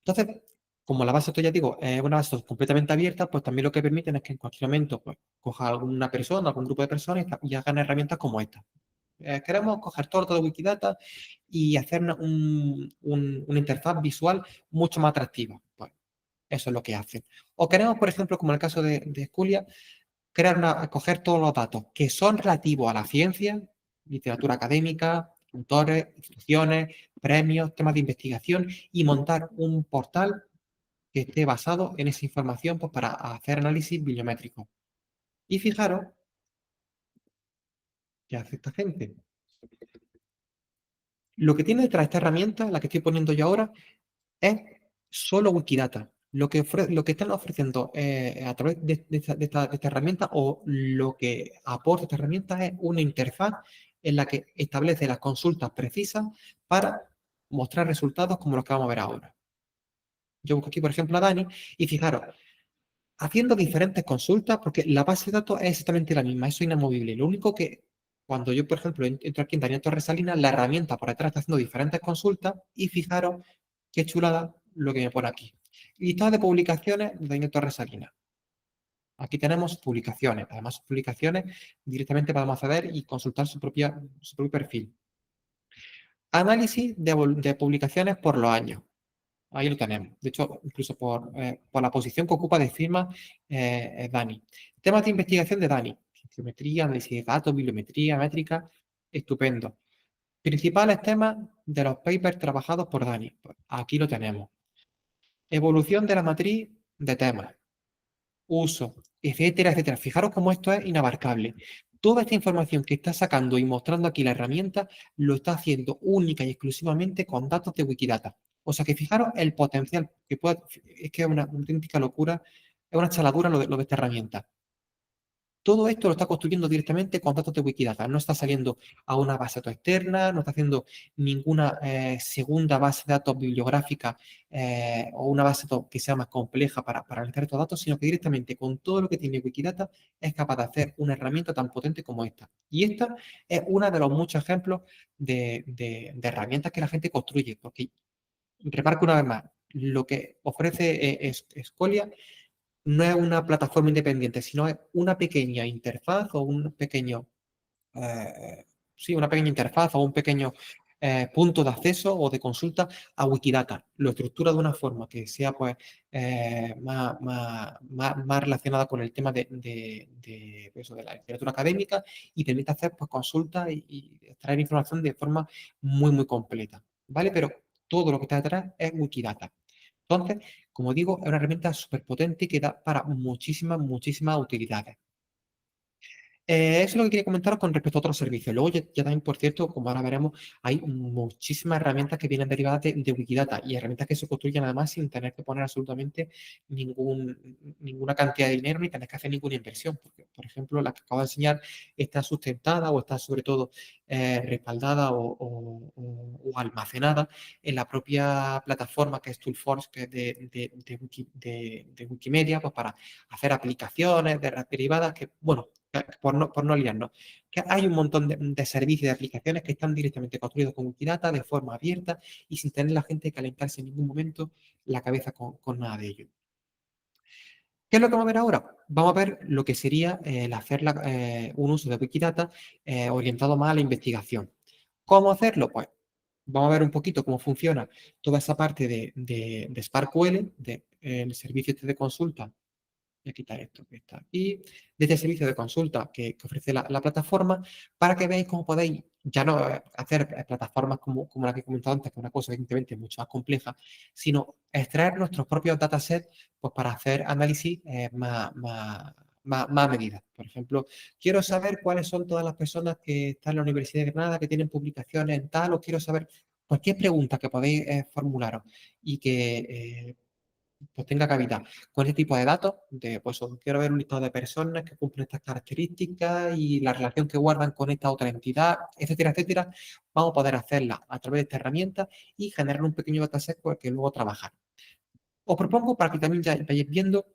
Entonces, como la base, ya digo, es una base completamente abierta, pues también lo que permiten es que en cualquier momento pues, coja alguna persona, algún grupo de personas y hagan herramientas como esta. Queremos coger todo de Wikidata y hacer una interfaz visual mucho más atractiva. Pues eso es lo que hacen. O queremos, por ejemplo, como en el caso de Sculia, coger todos los datos que son relativos a la ciencia, literatura académica, autores, instituciones, premios, temas de investigación y montar un portal que esté basado en esa información pues, para hacer análisis bibliométrico. Y fijaros que hace esta gente. Lo que tiene detrás esta herramienta, la que estoy poniendo yo ahora, es solo Wikidata. Lo que están ofreciendo a través de esta herramienta o lo que aporta esta herramienta es una interfaz en la que establece las consultas precisas para mostrar resultados como los que vamos a ver ahora. Yo busco aquí, por ejemplo, a Dani y fijaros, haciendo diferentes consultas, porque la base de datos es exactamente la misma, eso es inamovible. Lo único que cuando yo, por ejemplo, entro aquí en Daniel Torres Salinas, la herramienta por detrás está haciendo diferentes consultas y fijaros qué chulada lo que me pone aquí. Listado de publicaciones de Daniel Torres Salinas. Aquí tenemos publicaciones. Además, sus publicaciones directamente podemos acceder y consultar su propio perfil. Análisis de publicaciones por los años. Ahí lo tenemos. De hecho, incluso por la posición que ocupa de firma Dani. Temas de investigación de Dani. Geometría, análisis de datos, bibliometría, métrica. Estupendo. Principales temas de los papers trabajados por Dani. Pues aquí lo tenemos. Evolución de la matriz de temas. Uso, etcétera, etcétera. Fijaros cómo esto es inabarcable. Toda esta información que está sacando y mostrando aquí la herramienta lo está haciendo única y exclusivamente con datos de Wikidata. O sea que fijaros el potencial que puede, es que es una auténtica locura, es una chaladura lo de esta herramienta. Todo esto lo está construyendo directamente con datos de Wikidata. No está saliendo a una base de datos externa, no está haciendo ninguna segunda base de datos bibliográfica o una base de datos que sea más compleja para analizar estos datos, sino que directamente con todo lo que tiene Wikidata es capaz de hacer una herramienta tan potente como esta. Y esta es uno de los muchos ejemplos de herramientas que la gente construye, porque remarco una vez más, lo que ofrece Scolia no es una plataforma independiente, sino es una pequeña interfaz o un pequeño, sí, una pequeña interfaz o un pequeño punto de acceso o de consulta a Wikidata. Lo estructura de una forma que sea pues más relacionada con el tema de la literatura académica y permite hacer pues consultas y extraer información de forma muy completa, ¿vale? Pero todo lo que está detrás es Wikidata. Entonces, como digo, es una herramienta súper potente que da para muchísimas utilidades. Eso es lo que quería comentaros con respecto a otros servicios. Luego ya también, por cierto, como ahora veremos, hay muchísimas herramientas que vienen derivadas de Wikidata y herramientas que se construyen además sin tener que poner absolutamente ninguna cantidad de dinero ni tener que hacer ninguna inversión. Porque, por ejemplo, la que acabo de enseñar está sustentada o está sobre todo respaldada o almacenada en la propia plataforma que es Toolforge, que es de Wikimedia, pues para hacer aplicaciones de derivadas que, bueno, por no liarnos, que hay un montón de servicios, de aplicaciones que están directamente construidos con Wikidata de forma abierta y sin tener la gente calentarse en ningún momento la cabeza con nada de ello. ¿Qué es lo que vamos a ver ahora? Vamos a ver lo que sería el hacer un uso de Wikidata orientado más a la investigación. ¿Cómo hacerlo? Pues vamos a ver un poquito cómo funciona toda esa parte de SparkQL, del servicio este de consulta. Voy a quitar esto que está aquí, de este servicio de consulta que ofrece la plataforma, para que veáis cómo podéis ya no hacer plataformas como la que he comentado antes, que es una cosa evidentemente mucho más compleja, sino extraer nuestros propios datasets pues, para hacer análisis más medidas. Por ejemplo, quiero saber cuáles son todas las personas que están en la Universidad de Granada, que tienen publicaciones en tal, o quiero saber cualquier pregunta que podéis formularos y que pues tenga cabida con este tipo de datos, pues quiero ver un listado de personas que cumplen estas características y la relación que guardan con esta otra entidad, etcétera, etcétera, vamos a poder hacerla a través de esta herramienta y generar un pequeño dataset con el que luego trabajar. Os propongo para que también ya vayáis viendo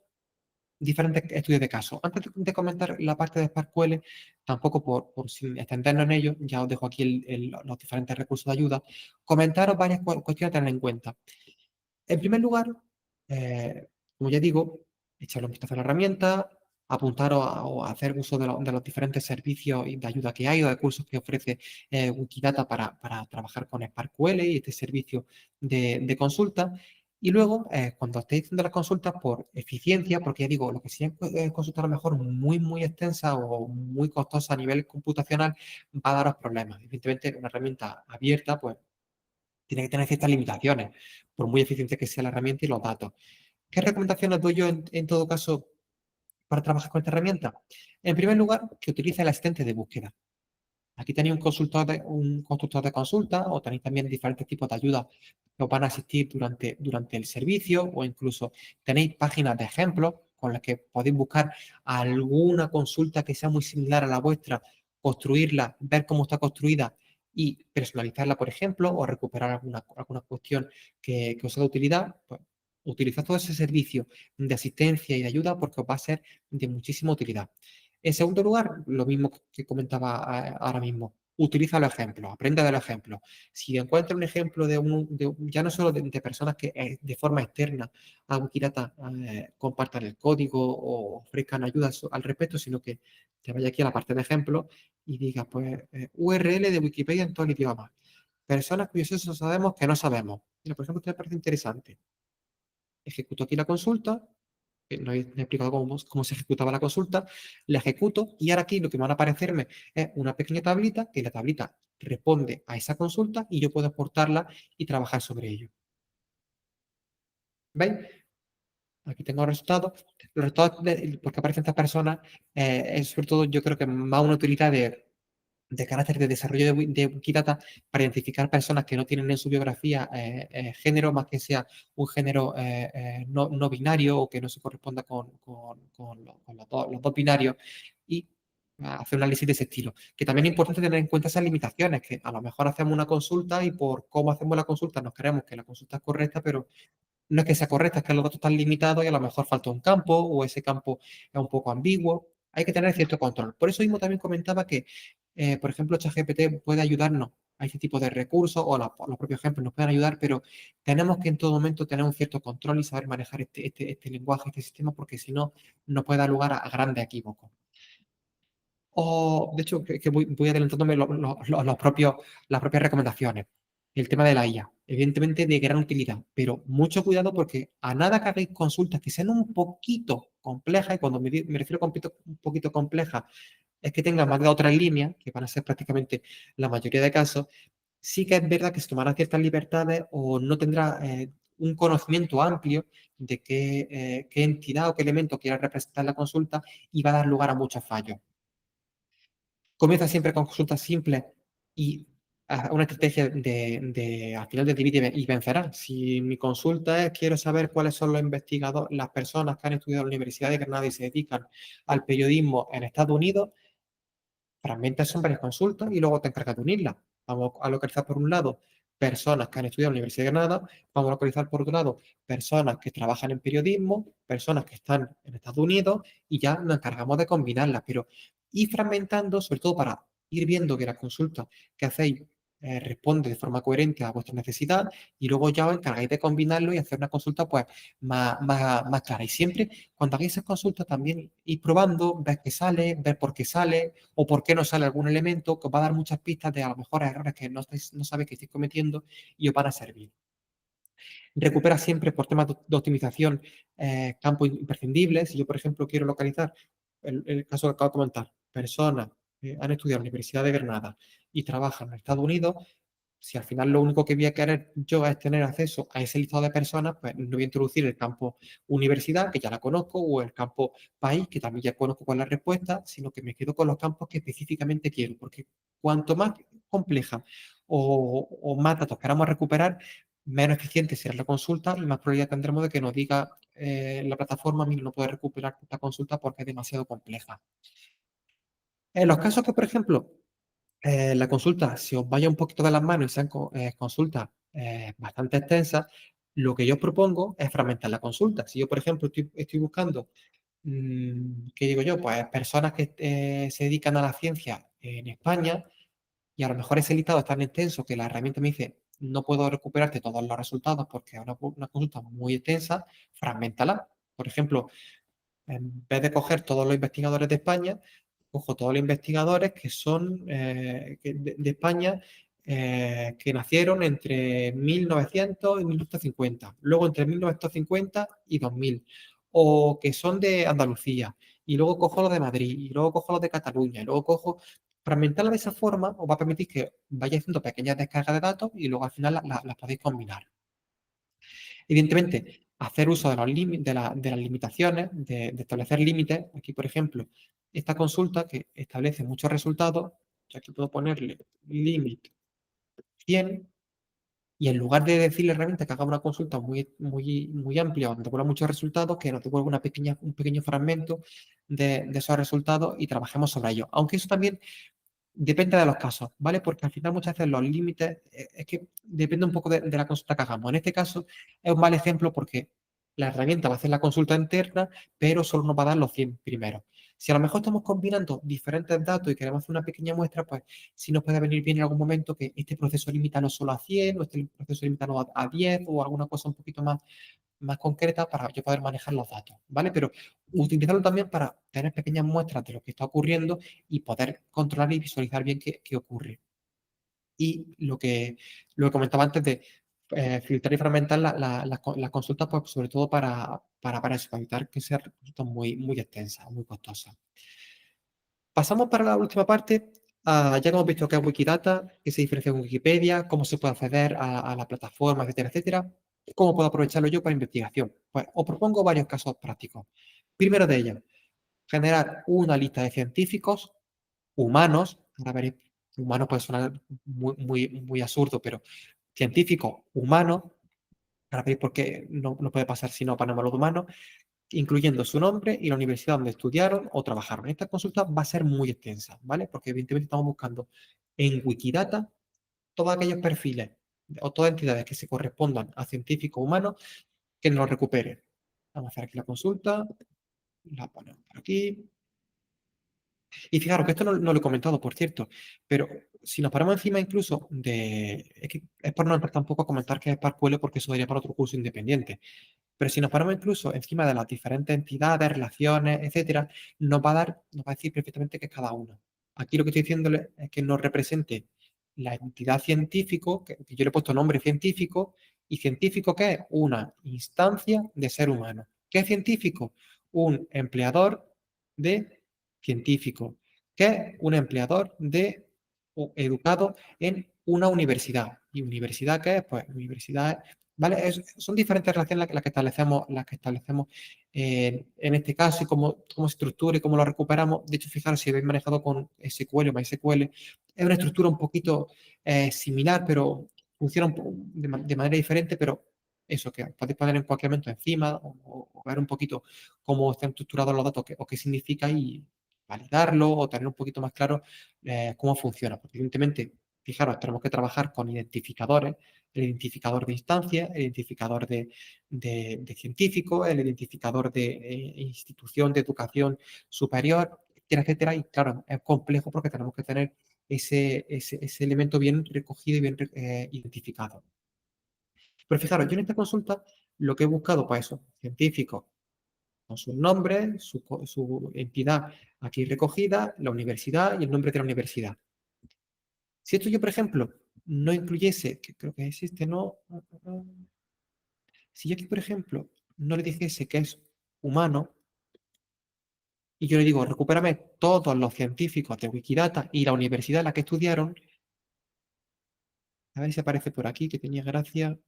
diferentes estudios de caso. Antes de comentar la parte de SparkQL, tampoco por sin extendernos en ello, ya os dejo aquí los diferentes recursos de ayuda, comentaros varias cuestiones a tener en cuenta. En primer lugar, como ya digo, echarle un vistazo a la herramienta, apuntaros o a hacer uso de los diferentes servicios de ayuda que hay o de cursos que ofrece Wikidata para trabajar con SparkQL y este servicio de consulta. Y luego, cuando estéis haciendo las consultas por eficiencia, porque ya digo, lo que si es consulta a lo mejor muy extensa o muy costosa a nivel computacional, va a daros problemas. Evidentemente, una herramienta abierta, pues tiene que tener ciertas limitaciones, por muy eficiente que sea la herramienta y los datos. ¿Qué recomendaciones doy yo en todo caso para trabajar con esta herramienta? En primer lugar, que utilice el asistente de búsqueda. Aquí tenéis un constructor de consulta o tenéis también diferentes tipos de ayudas que os van a asistir durante el servicio o incluso tenéis páginas de ejemplos con las que podéis buscar alguna consulta que sea muy similar a la vuestra, construirla, ver cómo está construida y personalizarla, por ejemplo, o recuperar alguna cuestión que os sea de utilidad. Pues, utilizad todo ese servicio de asistencia y de ayuda porque os va a ser de muchísima utilidad. En segundo lugar, lo mismo que comentaba ahora mismo, utiliza los ejemplos, aprende de los ejemplos. Si encuentras un ejemplo ya no solo de personas que de forma externa a Wikidata compartan el código o ofrezcan ayudas al respecto, sino que te vaya aquí a la parte de ejemplos y diga, pues, URL de Wikipedia en todo el idioma. Personas cuyos usos sabemos que no sabemos. Mira, por ejemplo, esto me parece interesante. Ejecuto aquí la consulta, no he explicado cómo se ejecutaba la consulta, la ejecuto y ahora aquí lo que van a aparecerme es una pequeña tablita, que la tablita responde a esa consulta y yo puedo exportarla y trabajar sobre ello. ¿Veis? Aquí tengo los resultados. Los resultados, porque aparecen estas personas, es sobre todo yo creo que más una utilidad de carácter de desarrollo de Wikidata para identificar personas que no tienen en su biografía género, más que sea un género no binario o que no se corresponda con los dos binarios y hacer un análisis de ese estilo. Que también es importante tener en cuenta esas limitaciones, que a lo mejor hacemos una consulta y por cómo hacemos la consulta nos creemos que la consulta es correcta, pero no es que sea correcta, es que los datos están limitados y a lo mejor falta un campo o ese campo es un poco ambiguo. Hay que tener cierto control. Por eso mismo también comentaba que, por ejemplo, ChatGPT puede ayudarnos a este tipo de recursos o los propios ejemplos nos pueden ayudar, pero tenemos que en todo momento tener un cierto control y saber manejar este lenguaje, este sistema, porque si no, nos puede dar lugar a grandes equívocos. O, de hecho, que voy adelantándome las propias recomendaciones. El tema de la IA, evidentemente de gran utilidad, pero mucho cuidado porque a nada que hagáis consultas que sean un poquito complejas, y cuando me refiero a un poquito complejas, es que tengan más de otras líneas, que van a ser prácticamente la mayoría de casos, sí que es verdad que se tomarán ciertas libertades o no tendrá un conocimiento amplio de qué entidad o qué elemento quiera representar la consulta y va a dar lugar a muchos fallos. Comienza siempre con consultas simples y una estrategia al final de divide y vencerá. Si mi consulta es quiero saber cuáles son los investigadores, las personas que han estudiado en la Universidad de Granada y se dedican al periodismo en Estados Unidos, fragmenta eso en varias consultas y luego te encargas de unirlas. Vamos a localizar por un lado personas que han estudiado en la Universidad de Granada, vamos a localizar por otro lado personas que trabajan en periodismo, personas que están en Estados Unidos y ya nos encargamos de combinarlas. Pero y fragmentando, sobre todo para ir viendo que la consulta que hacéis responde de forma coherente a vuestra necesidad y luego ya os encargáis de combinarlo y hacer una consulta pues más clara. Y siempre cuando hagáis esas consultas también ir probando, ver qué sale, ver por qué sale o por qué no sale algún elemento que os va a dar muchas pistas de a lo mejor errores que no sabéis que estáis cometiendo y os van a servir. Recupera siempre por temas de optimización campos imprescindibles. Si yo, por ejemplo, quiero localizar el caso que acabo de comentar, personas que han estudiado en la Universidad de Granada y trabajan en Estados Unidos, si al final lo único que voy a querer yo es tener acceso a ese listado de personas, pues no voy a introducir el campo universidad, que ya la conozco, o el campo país, que también ya conozco con la respuesta, sino que me quedo con los campos que específicamente quiero, porque cuanto más compleja o más datos queramos recuperar, menos eficiente será la consulta y más probabilidad tendremos de que nos diga la plataforma, mira, no puede recuperar esta consulta porque es demasiado compleja. En los casos que, por ejemplo, la consulta se os vaya un poquito de las manos y sean consultas bastante extensas, lo que yo os propongo es fragmentar la consulta. Si yo, por ejemplo, estoy buscando, ¿qué digo yo? Pues personas que se dedican a la ciencia en España y a lo mejor ese listado es tan extenso que la herramienta me dice, no puedo recuperarte todos los resultados porque es una consulta muy extensa, fragmentala. Por ejemplo, en vez de coger todos los investigadores de España, cojo todos los investigadores que son de España que nacieron entre 1900 y 1950, luego entre 1950 y 2000, o que son de Andalucía, y luego cojo los de Madrid, y luego cojo los de Cataluña, y luego cojo... Fragmentarla de esa forma os va a permitir que vayáis haciendo pequeñas descargas de datos y luego al final las podéis combinar. Evidentemente, hacer uso de, de las limitaciones, de establecer límites. Aquí, por ejemplo, esta consulta que establece muchos resultados, yo aquí puedo ponerle límite 100 y en lugar de decirle a la herramienta que haga una consulta muy amplia donde devuelva muchos resultados, que nos devuelva un pequeño fragmento de esos resultados y trabajemos sobre ellos. Aunque eso también depende de los casos, ¿vale? Porque al final muchas veces los límites es que depende un poco de la consulta que hagamos. En este caso es un mal ejemplo porque la herramienta va a hacer la consulta interna, pero solo nos va a dar los 100 primeros. Si a lo mejor estamos combinando diferentes datos y queremos hacer una pequeña muestra, pues sí nos puede venir bien en algún momento que este proceso limita no solo a 100 o este proceso limita a 10 o alguna cosa un poquito más concreta para yo poder manejar los datos, ¿vale? Pero utilizarlo también para tener pequeñas muestras de lo que está ocurriendo y poder controlar y visualizar bien qué ocurre. Y lo que comentaba antes de filtrar y fragmentar las consultas, pues sobre todo para eso, para evitar que sean consultas muy extensas, muy costosas. Pasamos para la última parte. Ya hemos visto qué es Wikidata, qué se diferencia con Wikipedia, cómo se puede acceder a la plataforma, etcétera, etcétera. ¿Cómo puedo aprovecharlo yo para investigación? Pues os propongo varios casos prácticos. Primero de ellos, generar una lista de científicos humanos. Ahora veréis, humanos puede sonar muy absurdo, pero científicos humanos, ahora veréis por qué no puede pasar si no para los humanos, incluyendo su nombre y la universidad donde estudiaron o trabajaron. Esta consulta va a ser muy extensa, ¿vale? Porque evidentemente estamos buscando en Wikidata todos aquellos perfiles o todas entidades que se correspondan a científicos humanos que nos lo recuperen. Vamos a hacer aquí la consulta, la ponemos por aquí. Y fijaros que esto no lo he comentado, por cierto, pero si nos paramos encima incluso de... Es por no entrar tampoco a comentar qué es Spark porque eso daría para otro curso independiente. Pero si nos paramos incluso encima de las diferentes entidades, relaciones, etcétera, nos va a decir perfectamente qué es cada una. Aquí lo que estoy diciéndole es que nos represente la entidad científico, que yo le he puesto nombre científico, y científico ¿qué es? Una instancia de ser humano. ¿Qué es científico? Un empleador de científico. ¿Qué es? Un empleador de o educado en una universidad. ¿Y universidad qué es? Pues universidad ¿vale? Son diferentes relaciones las que establecemos en este caso y cómo se estructura y cómo lo recuperamos. De hecho, fijaros, si habéis manejado con SQL o MySQL, es una estructura un poquito similar, pero funciona de manera diferente, pero eso, que podéis poner en cualquier momento encima o ver un poquito cómo están estructurados los datos o qué significa y validarlo o tener un poquito más claro cómo funciona. Porque evidentemente, fijaros, tenemos que trabajar con identificadores, el identificador de instancia, el identificador de científico, el identificador de institución de educación superior. etcétera, etcétera. Y claro, es complejo porque tenemos que tener ese elemento bien recogido y bien identificado. Pero fijaros, yo en esta consulta lo que he buscado, pues eso, científicos con sus nombres, su entidad aquí recogida, la universidad y el nombre de la universidad. Si esto yo, por ejemplo, no incluyese, que creo que existe, ¿no? Si yo aquí, por ejemplo, no le dijese que es humano, y yo le digo, recupérame todos los científicos de Wikidata y la universidad en la que estudiaron, a ver si aparece por aquí, que tenía gracia.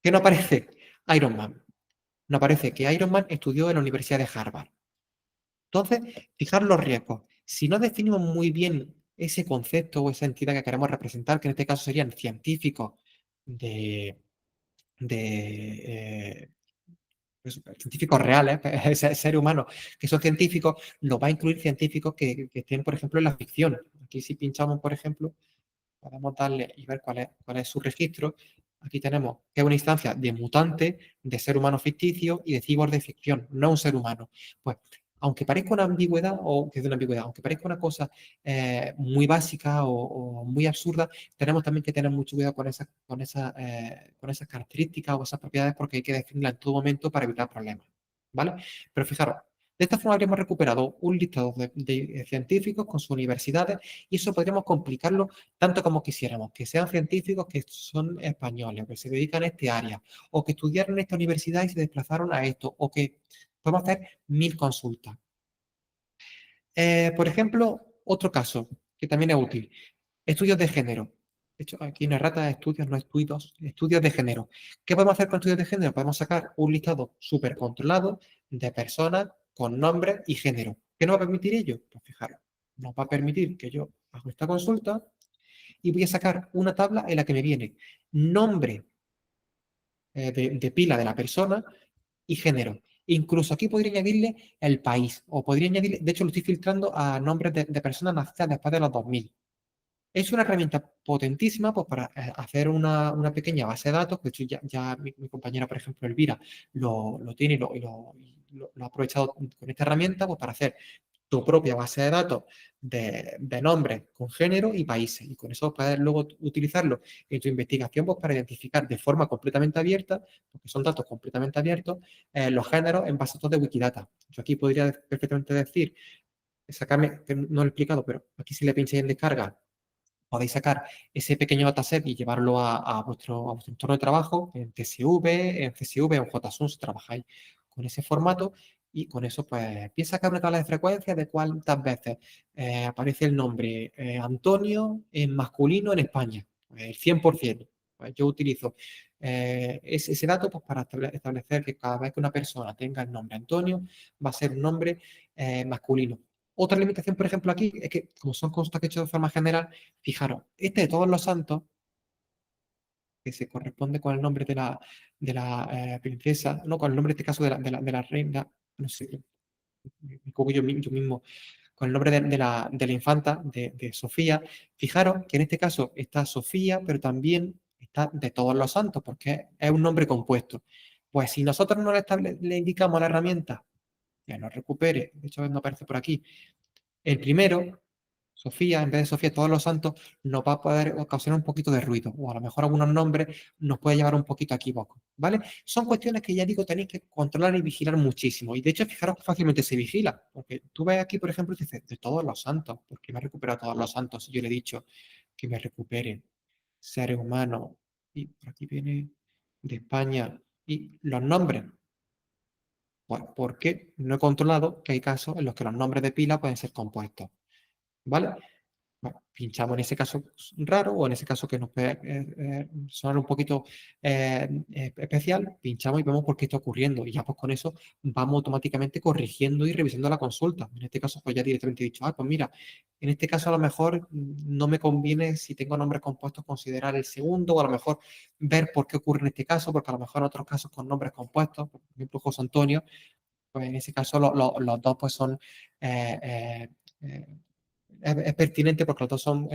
¿Qué no aparece? Iron Man. No aparece que Iron Man estudió en la Universidad de Harvard. Entonces, fijar los riesgos. Si no definimos muy bien ese concepto o esa entidad que queremos representar, que en este caso serían científicos de, de pues, científicos reales, seres humanos que son científicos, nos va a incluir científicos que estén, por ejemplo, en la ficción. Aquí si pinchamos, por ejemplo, podemos darle y ver cuál es su registro. Aquí tenemos que es una instancia de mutante, de ser humano ficticio y de cibor de ficción, no un ser humano. Pues, aunque parezca una ambigüedad, o que es una ambigüedad, aunque parezca una cosa muy básica o muy absurda, tenemos también que tener mucho cuidado con esas características o esas propiedades porque hay que definirlas en todo momento para evitar problemas. ¿Vale? Pero fijaros, de esta forma habríamos recuperado un listado de científicos con sus universidades y eso podríamos complicarlo tanto como quisiéramos, que sean científicos que son españoles, o que se dedican a este área, o que estudiaron en esta universidad y se desplazaron a esto, o que podemos hacer 1000 consultas. Por ejemplo, otro caso que también es útil, estudios de género. De hecho, aquí no es rata de estudios, no estudios, estudios de género. ¿Qué podemos hacer con estudios de género? Podemos sacar un listado súper controlado de personas con nombre y género. ¿Qué nos va a permitir ello? Pues fijaros, nos va a permitir que yo hago esta consulta y voy a sacar una tabla en la que me viene nombre de pila de la persona y género. Incluso aquí podría añadirle el país o podría añadirle, de hecho lo estoy filtrando a nombres de personas nacidas después de los 2000. Es una herramienta potentísima pues, para hacer una pequeña base de datos. De hecho, ya mi compañera, por ejemplo, Elvira, lo tiene y lo ha aprovechado con esta herramienta pues, para hacer tu propia base de datos de nombres con género y países. Y con eso puedes luego utilizarlo en tu investigación pues, para identificar de forma completamente abierta, porque son datos completamente abiertos, los géneros en base a datos de Wikidata. Yo aquí podría perfectamente decir, sacarme, que no lo he explicado, pero aquí si le pincháis en descarga, podéis sacar ese pequeño dataset y llevarlo a vuestro entorno de trabajo, en TSV, en CSV o en JSON si trabajáis con ese formato y con eso pues voy a sacar una tabla de frecuencia de cuántas veces aparece el nombre Antonio en masculino en España, el 100%. Pues yo utilizo ese dato pues, para establecer que cada vez que una persona tenga el nombre Antonio va a ser un nombre masculino. Otra limitación, por ejemplo, aquí es que, como son consultas que he hecho de forma general, fijaros, este de todos los santos, que se corresponde con el nombre de la princesa, no, con el nombre en este caso de la reina, no sé, me equivoco yo mismo, con el nombre de la infanta, de Sofía, fijaros que en este caso está Sofía, pero también está de todos los santos, porque es un nombre compuesto. Pues si nosotros no le indicamos a la herramienta que nos recupere, de hecho no aparece por aquí, el primero, Sofía, en vez de Sofía, todos los santos, nos va a poder ocasionar un poquito de ruido, o a lo mejor algunos nombres nos puede llevar un poquito a equivoco, ¿vale? Son cuestiones que ya digo, tenéis que controlar y vigilar muchísimo. Y de hecho, fijaros que fácilmente se vigila, porque tú ves aquí, por ejemplo, y dices, de todos los santos, porque me ha recuperado todos los santos, y yo le he dicho que me recupere seres humanos, y por aquí viene de España, y los nombres. Bueno, porque no he controlado que hay casos en los que los nombres de pila pueden ser compuestos. ¿Vale? Bueno, pinchamos en ese caso raro o en ese caso que nos puede sonar un poquito especial, pinchamos y vemos por qué está ocurriendo. Y ya pues con eso vamos automáticamente corrigiendo y revisando la consulta. En este caso pues ya directamente he dicho, pues mira, en este caso a lo mejor no me conviene si tengo nombres compuestos considerar el segundo o a lo mejor ver por qué ocurre en este caso, porque a lo mejor en otros casos con nombres compuestos, por ejemplo José Antonio, pues en ese caso los dos pues son eh, eh, eh, es pertinente porque los dos son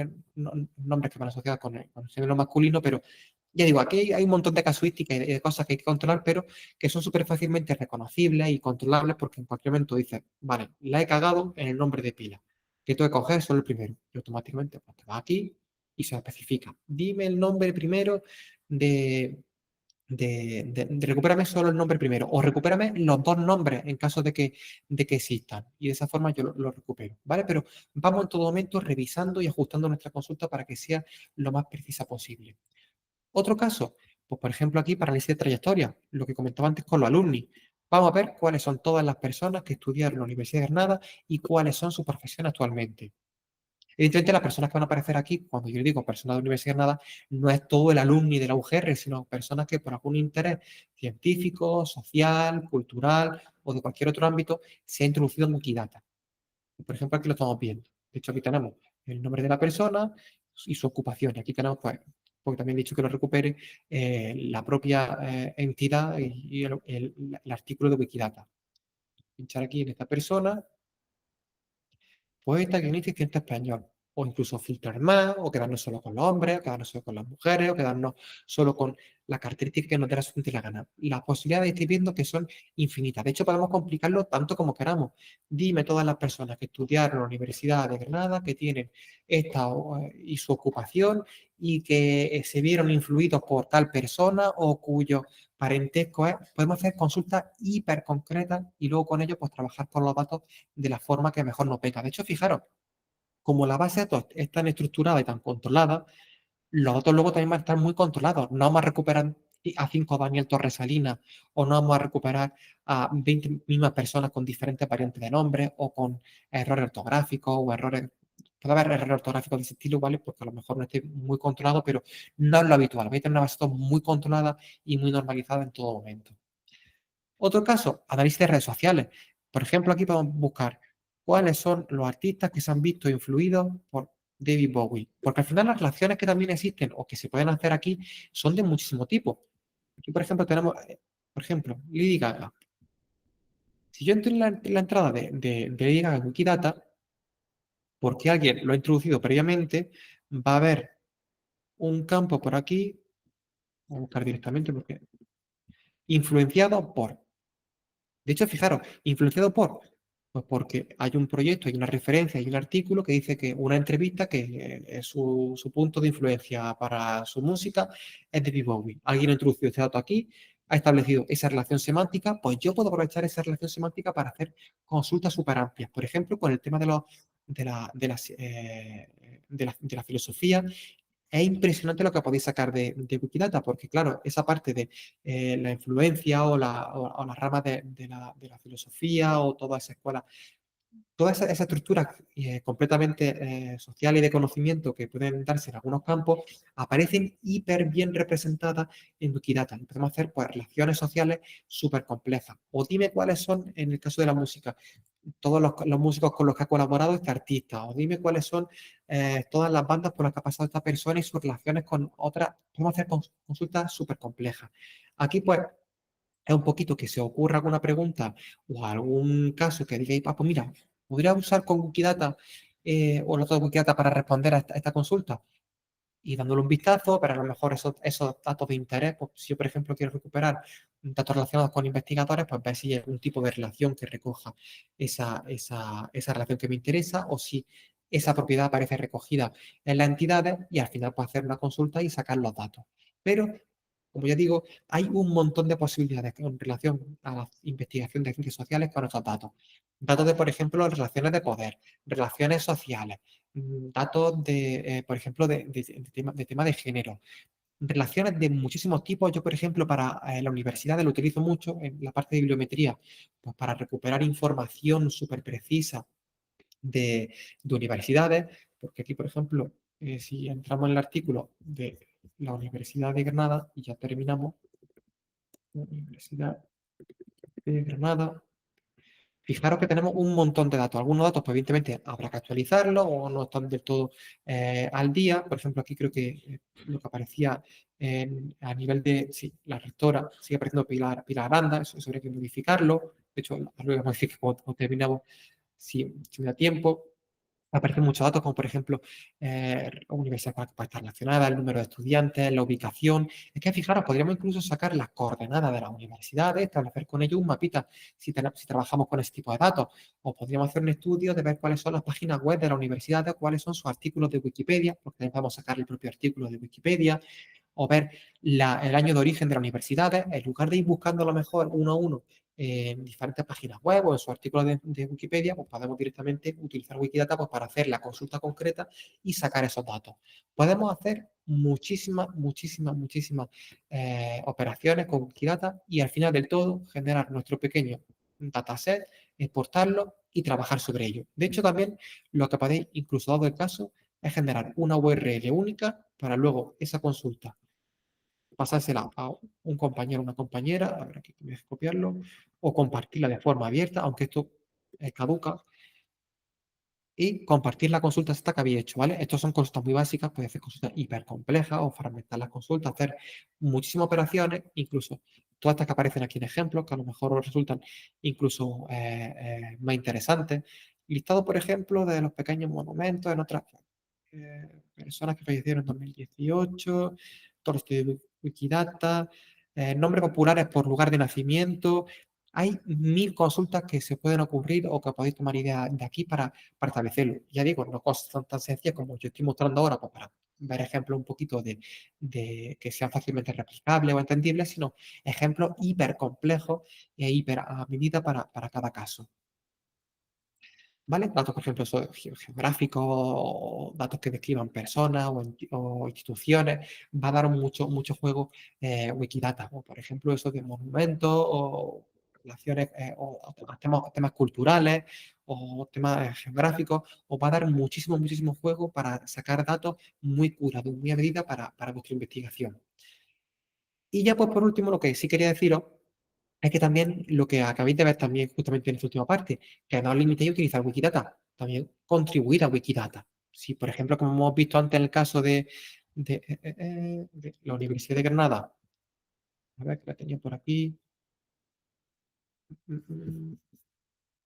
nombres que van asociados con el género masculino, pero Ya digo, aquí hay un montón de casuísticas y de cosas que hay que controlar, pero que son súper fácilmente reconocibles y controlables porque en cualquier momento dices, vale, la he cagado en el nombre de pila, que tengo que coger solo el primero. Y automáticamente pues, te vas aquí y se especifica. Dime el nombre primero de, recupérame solo el nombre primero o recupérame los dos nombres en caso de que existan. Y de esa forma yo lo recupero, ¿vale? Pero vamos en todo momento revisando y ajustando nuestra consulta para que sea lo más precisa posible. Otro caso, pues por ejemplo aquí para análisis de trayectoria, lo que comentaba antes con los alumni. Vamos a ver cuáles son todas las personas que estudiaron en la Universidad de Granada y cuáles son sus profesiones actualmente. Evidentemente, las personas que van a aparecer aquí, cuando yo digo personas de la Universidad de Granada, no es todo el alumni de la UGR, sino personas que por algún interés científico, social, cultural o de cualquier otro ámbito se ha introducido en Wikidata. Por ejemplo, aquí lo estamos viendo. De hecho, aquí tenemos el nombre de la persona y su ocupación. Y aquí tenemos, pues, porque también he dicho que lo recupere, la propia entidad y el artículo de Wikidata. Pinchar aquí en esta persona, poeta, guionista y científico español. O incluso filtrar más, o quedarnos solo con los hombres, o quedarnos solo con las mujeres, o quedarnos solo con la característica que nos dé la suficiente la gana. Las posibilidades estoy viendo que son infinitas. De hecho, podemos complicarlo tanto como queramos. Dime todas las personas que estudiaron en la Universidad de Granada, que tienen esta y su ocupación, y que se vieron influidos por tal persona, o cuyo parentesco es. Podemos hacer consultas hiper concretas y luego con ello pues trabajar con los datos de la forma que mejor nos venga. De hecho, fijaros, como la base de datos es tan estructurada y tan controlada, los datos luego también van a estar muy controlados. No vamos a recuperar a 5 Daniel Torres Salinas o no vamos a recuperar a 20 mismas personas con diferentes variantes de nombre o con errores ortográficos o errores. Puede haber errores ortográficos de ese estilo, ¿vale? Porque a lo mejor no esté muy controlado, pero no es lo habitual. Voy a tener una base de datos muy controlada y muy normalizada en todo momento. Otro caso, análisis de redes sociales. Por ejemplo, aquí podemos buscar cuáles son los artistas que se han visto influidos por David Bowie. Porque al final las relaciones que también existen o que se pueden hacer aquí son de muchísimo tipo. Aquí, por ejemplo, tenemos, por ejemplo, Lady Gaga. Si yo entro en la entrada de Lady Gaga en Wikidata, porque alguien lo ha introducido previamente, va a haber un campo por aquí, voy a buscar directamente porque influenciado por. De hecho, fijaros, influenciado por, pues porque hay un proyecto, hay una referencia, hay un artículo que dice que una entrevista que su punto de influencia para su música es David Bowie. Alguien ha introducido este dato aquí, ha establecido esa relación semántica, pues yo puedo aprovechar esa relación semántica para hacer consultas súper amplias. Por ejemplo, con el tema de la filosofía, es impresionante lo que podéis sacar de Wikidata, porque claro, esa parte de la influencia o la rama de la filosofía o toda esa escuela, toda esa estructura completamente social y de conocimiento que pueden darse en algunos campos, aparecen hiper bien representadas en Wikidata. Y podemos hacer pues, relaciones sociales súper complejas. O dime cuáles son, en el caso de la música, todos los músicos con los que ha colaborado este artista, o dime cuáles son todas las bandas por las que ha pasado esta persona y sus relaciones con otras. Podemos hacer consultas súper complejas. Aquí, pues, es un poquito que se ocurra alguna pregunta o algún caso que digáis, pues mira, podría usar con Wikidata o los datos de Wikidata para responder a esta consulta y dándole un vistazo, pero a lo mejor esos datos de interés, pues si yo, por ejemplo, quiero recuperar datos relacionados con investigadores, pues ver si hay algún tipo de relación que recoja esa relación que me interesa o si esa propiedad aparece recogida en las entidades y al final pues hacer una consulta y sacar los datos. Pero, como ya digo, hay un montón de posibilidades en relación a la investigación de ciencias sociales con estos datos. Datos de, por ejemplo, relaciones de poder, relaciones sociales, datos por ejemplo, de tema de género, relaciones de muchísimos tipos. Yo, por ejemplo, para la universidad lo utilizo mucho en la parte de bibliometría, pues para recuperar información súper precisa de universidades, porque aquí, por ejemplo, si entramos en el artículo de la Universidad de Granada y ya terminamos, la Universidad de Granada. Fijaros que tenemos un montón de datos. Algunos datos, pues evidentemente, habrá que actualizarlos o no están del todo al día. Por ejemplo, aquí creo que lo que aparecía a nivel de, sí, la rectora, sigue apareciendo Pilar Aranda, eso habría que modificarlo. De hecho, lo voy a modificar cuando terminamos, si me da tiempo. Aparecen muchos datos, como por ejemplo, universidad con la que puede estar relacionada, el número de estudiantes, la ubicación. Es que fijaros, podríamos incluso sacar las coordenadas de las universidades, establecer con ello un mapita si trabajamos con ese tipo de datos. O podríamos hacer un estudio de ver cuáles son las páginas web de la universidad, cuáles son sus artículos de Wikipedia, porque también podemos sacar el propio artículo de Wikipedia, o ver el año de origen de las universidades, en lugar de ir buscando a lo mejor uno a uno en diferentes páginas web o en sus artículos de Wikipedia, pues podemos directamente utilizar Wikidata pues, para hacer la consulta concreta y sacar esos datos. Podemos hacer muchísimas operaciones con Wikidata y al final del todo generar nuestro pequeño dataset, exportarlo y trabajar sobre ello. De hecho, también lo que podéis, incluso dado el caso, es generar una URL única para luego esa consulta pasársela a un compañero o una compañera, a ver aquí voy a copiarlo, o compartirla de forma abierta, aunque esto caduca, y compartir la consulta esta que había hecho, ¿vale? Estas son consultas muy básicas, puede hacer consultas hiper complejas o fragmentar las consultas, hacer muchísimas operaciones, incluso todas estas que aparecen aquí en ejemplos, que a lo mejor os resultan incluso más interesantes. Listado, por ejemplo, de los pequeños monumentos en otras personas que fallecieron en 2018, todos los estudios de Wikidata, nombres populares por lugar de nacimiento. Hay 1000 consultas que se pueden ocurrir o que podéis tomar idea de aquí para establecerlo. Ya digo, no cosas tan sencillas como yo estoy mostrando ahora, pues para ver ejemplos un poquito de que sean fácilmente replicables o entendibles, sino ejemplos hiper complejos e hiper a medida para cada caso. ¿Vale? Datos, por ejemplo, geográficos o datos que describan personas o instituciones, va a dar mucho juego Wikidata, o por ejemplo eso de monumentos o relaciones o temas culturales o temas geográficos, os va a dar muchísimo juego para sacar datos muy curados, muy a medida para vuestra investigación. Y ya pues por último, lo que sí quería deciros es que también lo que acabáis de ver también justamente en esta última parte, que no os limitéis a utilizar Wikidata, también contribuir a Wikidata. Si, por ejemplo, como hemos visto antes en el caso de la Universidad de Granada, a ver que la tenía por aquí, mm, mm,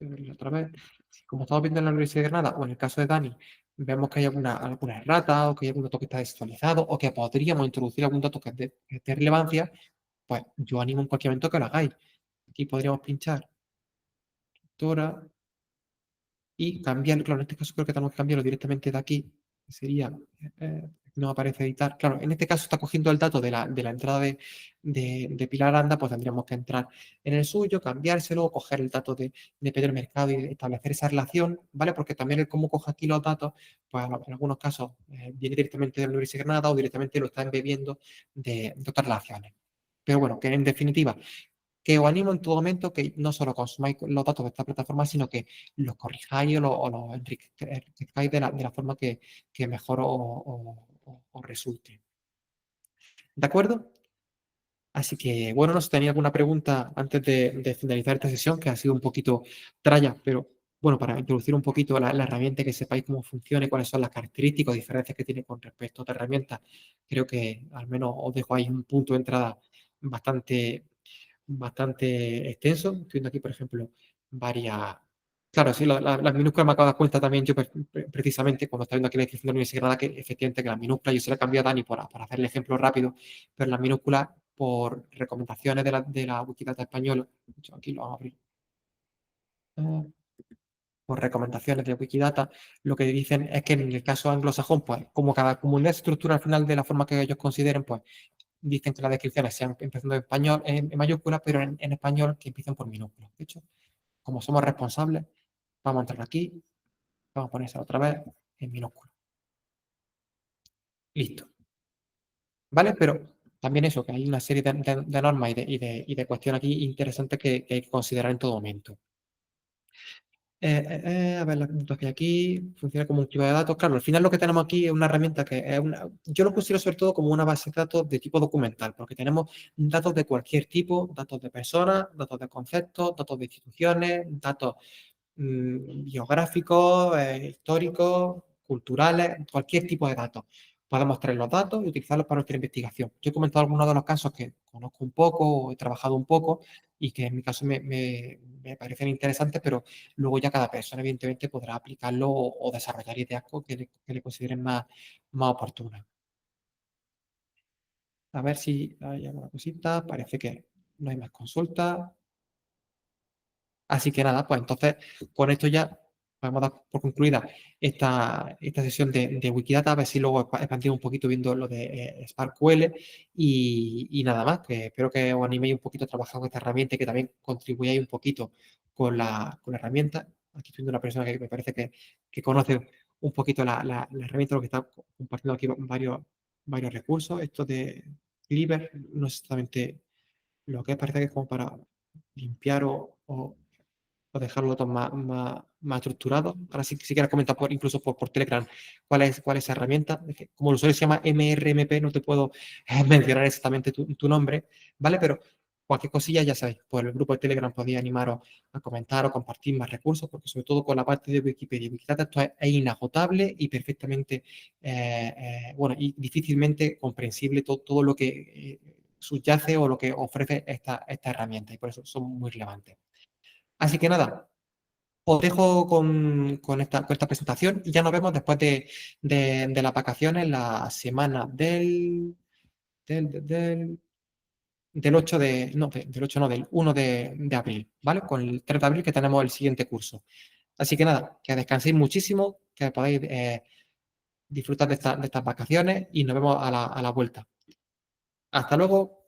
voy a verla otra vez. Si, como estamos viendo en la Universidad de Granada, o en el caso de Dani, vemos que hay alguna errata, o que hay algún dato que está desactualizado, o que podríamos introducir algún dato que es de relevancia, pues yo animo en cualquier momento que lo hagáis. Aquí podríamos pinchar doctora y cambiar, claro, en este caso creo que tenemos que cambiarlo directamente de aquí, que sería, no aparece editar, claro, en este caso está cogiendo el dato de la entrada de Pilar Aranda, pues tendríamos que entrar en el suyo, cambiárselo, coger el dato de Pedro Mercado y establecer esa relación, ¿vale? Porque también el cómo coge aquí los datos, pues en algunos casos viene directamente de la Universidad de Granada o directamente lo está embebiendo de otras relaciones. Pero bueno, que en definitiva, que os animo en todo momento que no solo consumáis los datos de esta plataforma, sino que los corrijáis o los enriquezcáis de la forma que mejor os resulte. ¿De acuerdo? Así que, bueno, no sé si tenía alguna pregunta antes de finalizar esta sesión, que ha sido un poquito tralla, pero bueno, para introducir un poquito la herramienta, que sepáis cómo funciona y cuáles son las características o diferencias que tiene con respecto a otra herramienta, creo que al menos os dejo ahí un punto de entrada bastante extenso. Estoy viendo aquí, por ejemplo, varias. Claro, sí, las minúsculas me acabo de dar cuenta también yo precisamente cuando estaba viendo aquí la descripción de la Universidad de Granada, que efectivamente que las minúsculas yo se las he cambiado a Dani para hacer el ejemplo rápido, pero las minúsculas por recomendaciones de la Wikidata española, yo aquí lo vamos a abrir, eh, por recomendaciones de Wikidata, lo que dicen es que en el caso anglosajón, pues como cada comunidad se estructura al final de la forma que ellos consideren, pues dicen que las descripciones sean empezando en español, en mayúsculas, pero en español que empiecen por minúsculas. De hecho, como somos responsables, vamos a entrar aquí, vamos a ponerse otra vez en minúsculas. Listo. ¿Vale? Pero también eso, que hay una serie de normas y de cuestiones aquí interesantes que hay que considerar en todo momento. A ver, la punto que hay aquí funciona como un criba de datos. Claro, al final lo que tenemos aquí es una herramienta que es yo lo considero sobre todo como una base de datos de tipo documental, porque tenemos datos de cualquier tipo, datos de personas, datos de conceptos, datos de instituciones, datos biográficos, históricos, culturales, cualquier tipo de datos. podemos traer los datos y utilizarlos para nuestra investigación. Yo he comentado algunos de los casos que conozco un poco o he trabajado un poco y que en mi caso me parecen interesantes, pero luego ya cada persona evidentemente podrá aplicarlo o desarrollar ideas que le consideren más oportunas. A ver si hay alguna cosita. Parece que no hay más consultas. Así que nada, pues entonces con esto ya podemos dar por concluida esta sesión de Wikidata, a ver si luego expandimos un poquito viendo lo de SparkQL y nada más, que espero que os animéis un poquito a trabajar con esta herramienta y que también contribuyáis un poquito con la herramienta. Aquí estoy viendo una persona que me parece que conoce un poquito la herramienta, lo que está compartiendo aquí varios recursos. Esto de Cleaver, no es exactamente lo que es, parece que es como para limpiar o dejarlo todo más estructurado. Ahora sí, si quieres comentar incluso por Telegram cuál es esa herramienta. Es que como el usuario se llama MRMP, no te puedo mencionar exactamente tu nombre, ¿vale? Pero cualquier cosilla, ya sabéis, por el grupo de Telegram podéis animaros a comentar o compartir más recursos, porque sobre todo con la parte de Wikipedia y Wikidata esto es inagotable y perfectamente, bueno, y difícilmente comprensible todo lo que subyace o lo que ofrece esta herramienta y por eso son muy relevantes. Así que nada, os dejo con esta presentación y ya nos vemos después de las vacaciones, la semana del 8 no, del 8 no, del 1 de abril, ¿vale? Con el 3 de abril que tenemos el siguiente curso. Así que nada, que descanséis muchísimo, que podáis disfrutar de estas vacaciones y nos vemos a la vuelta. Hasta luego.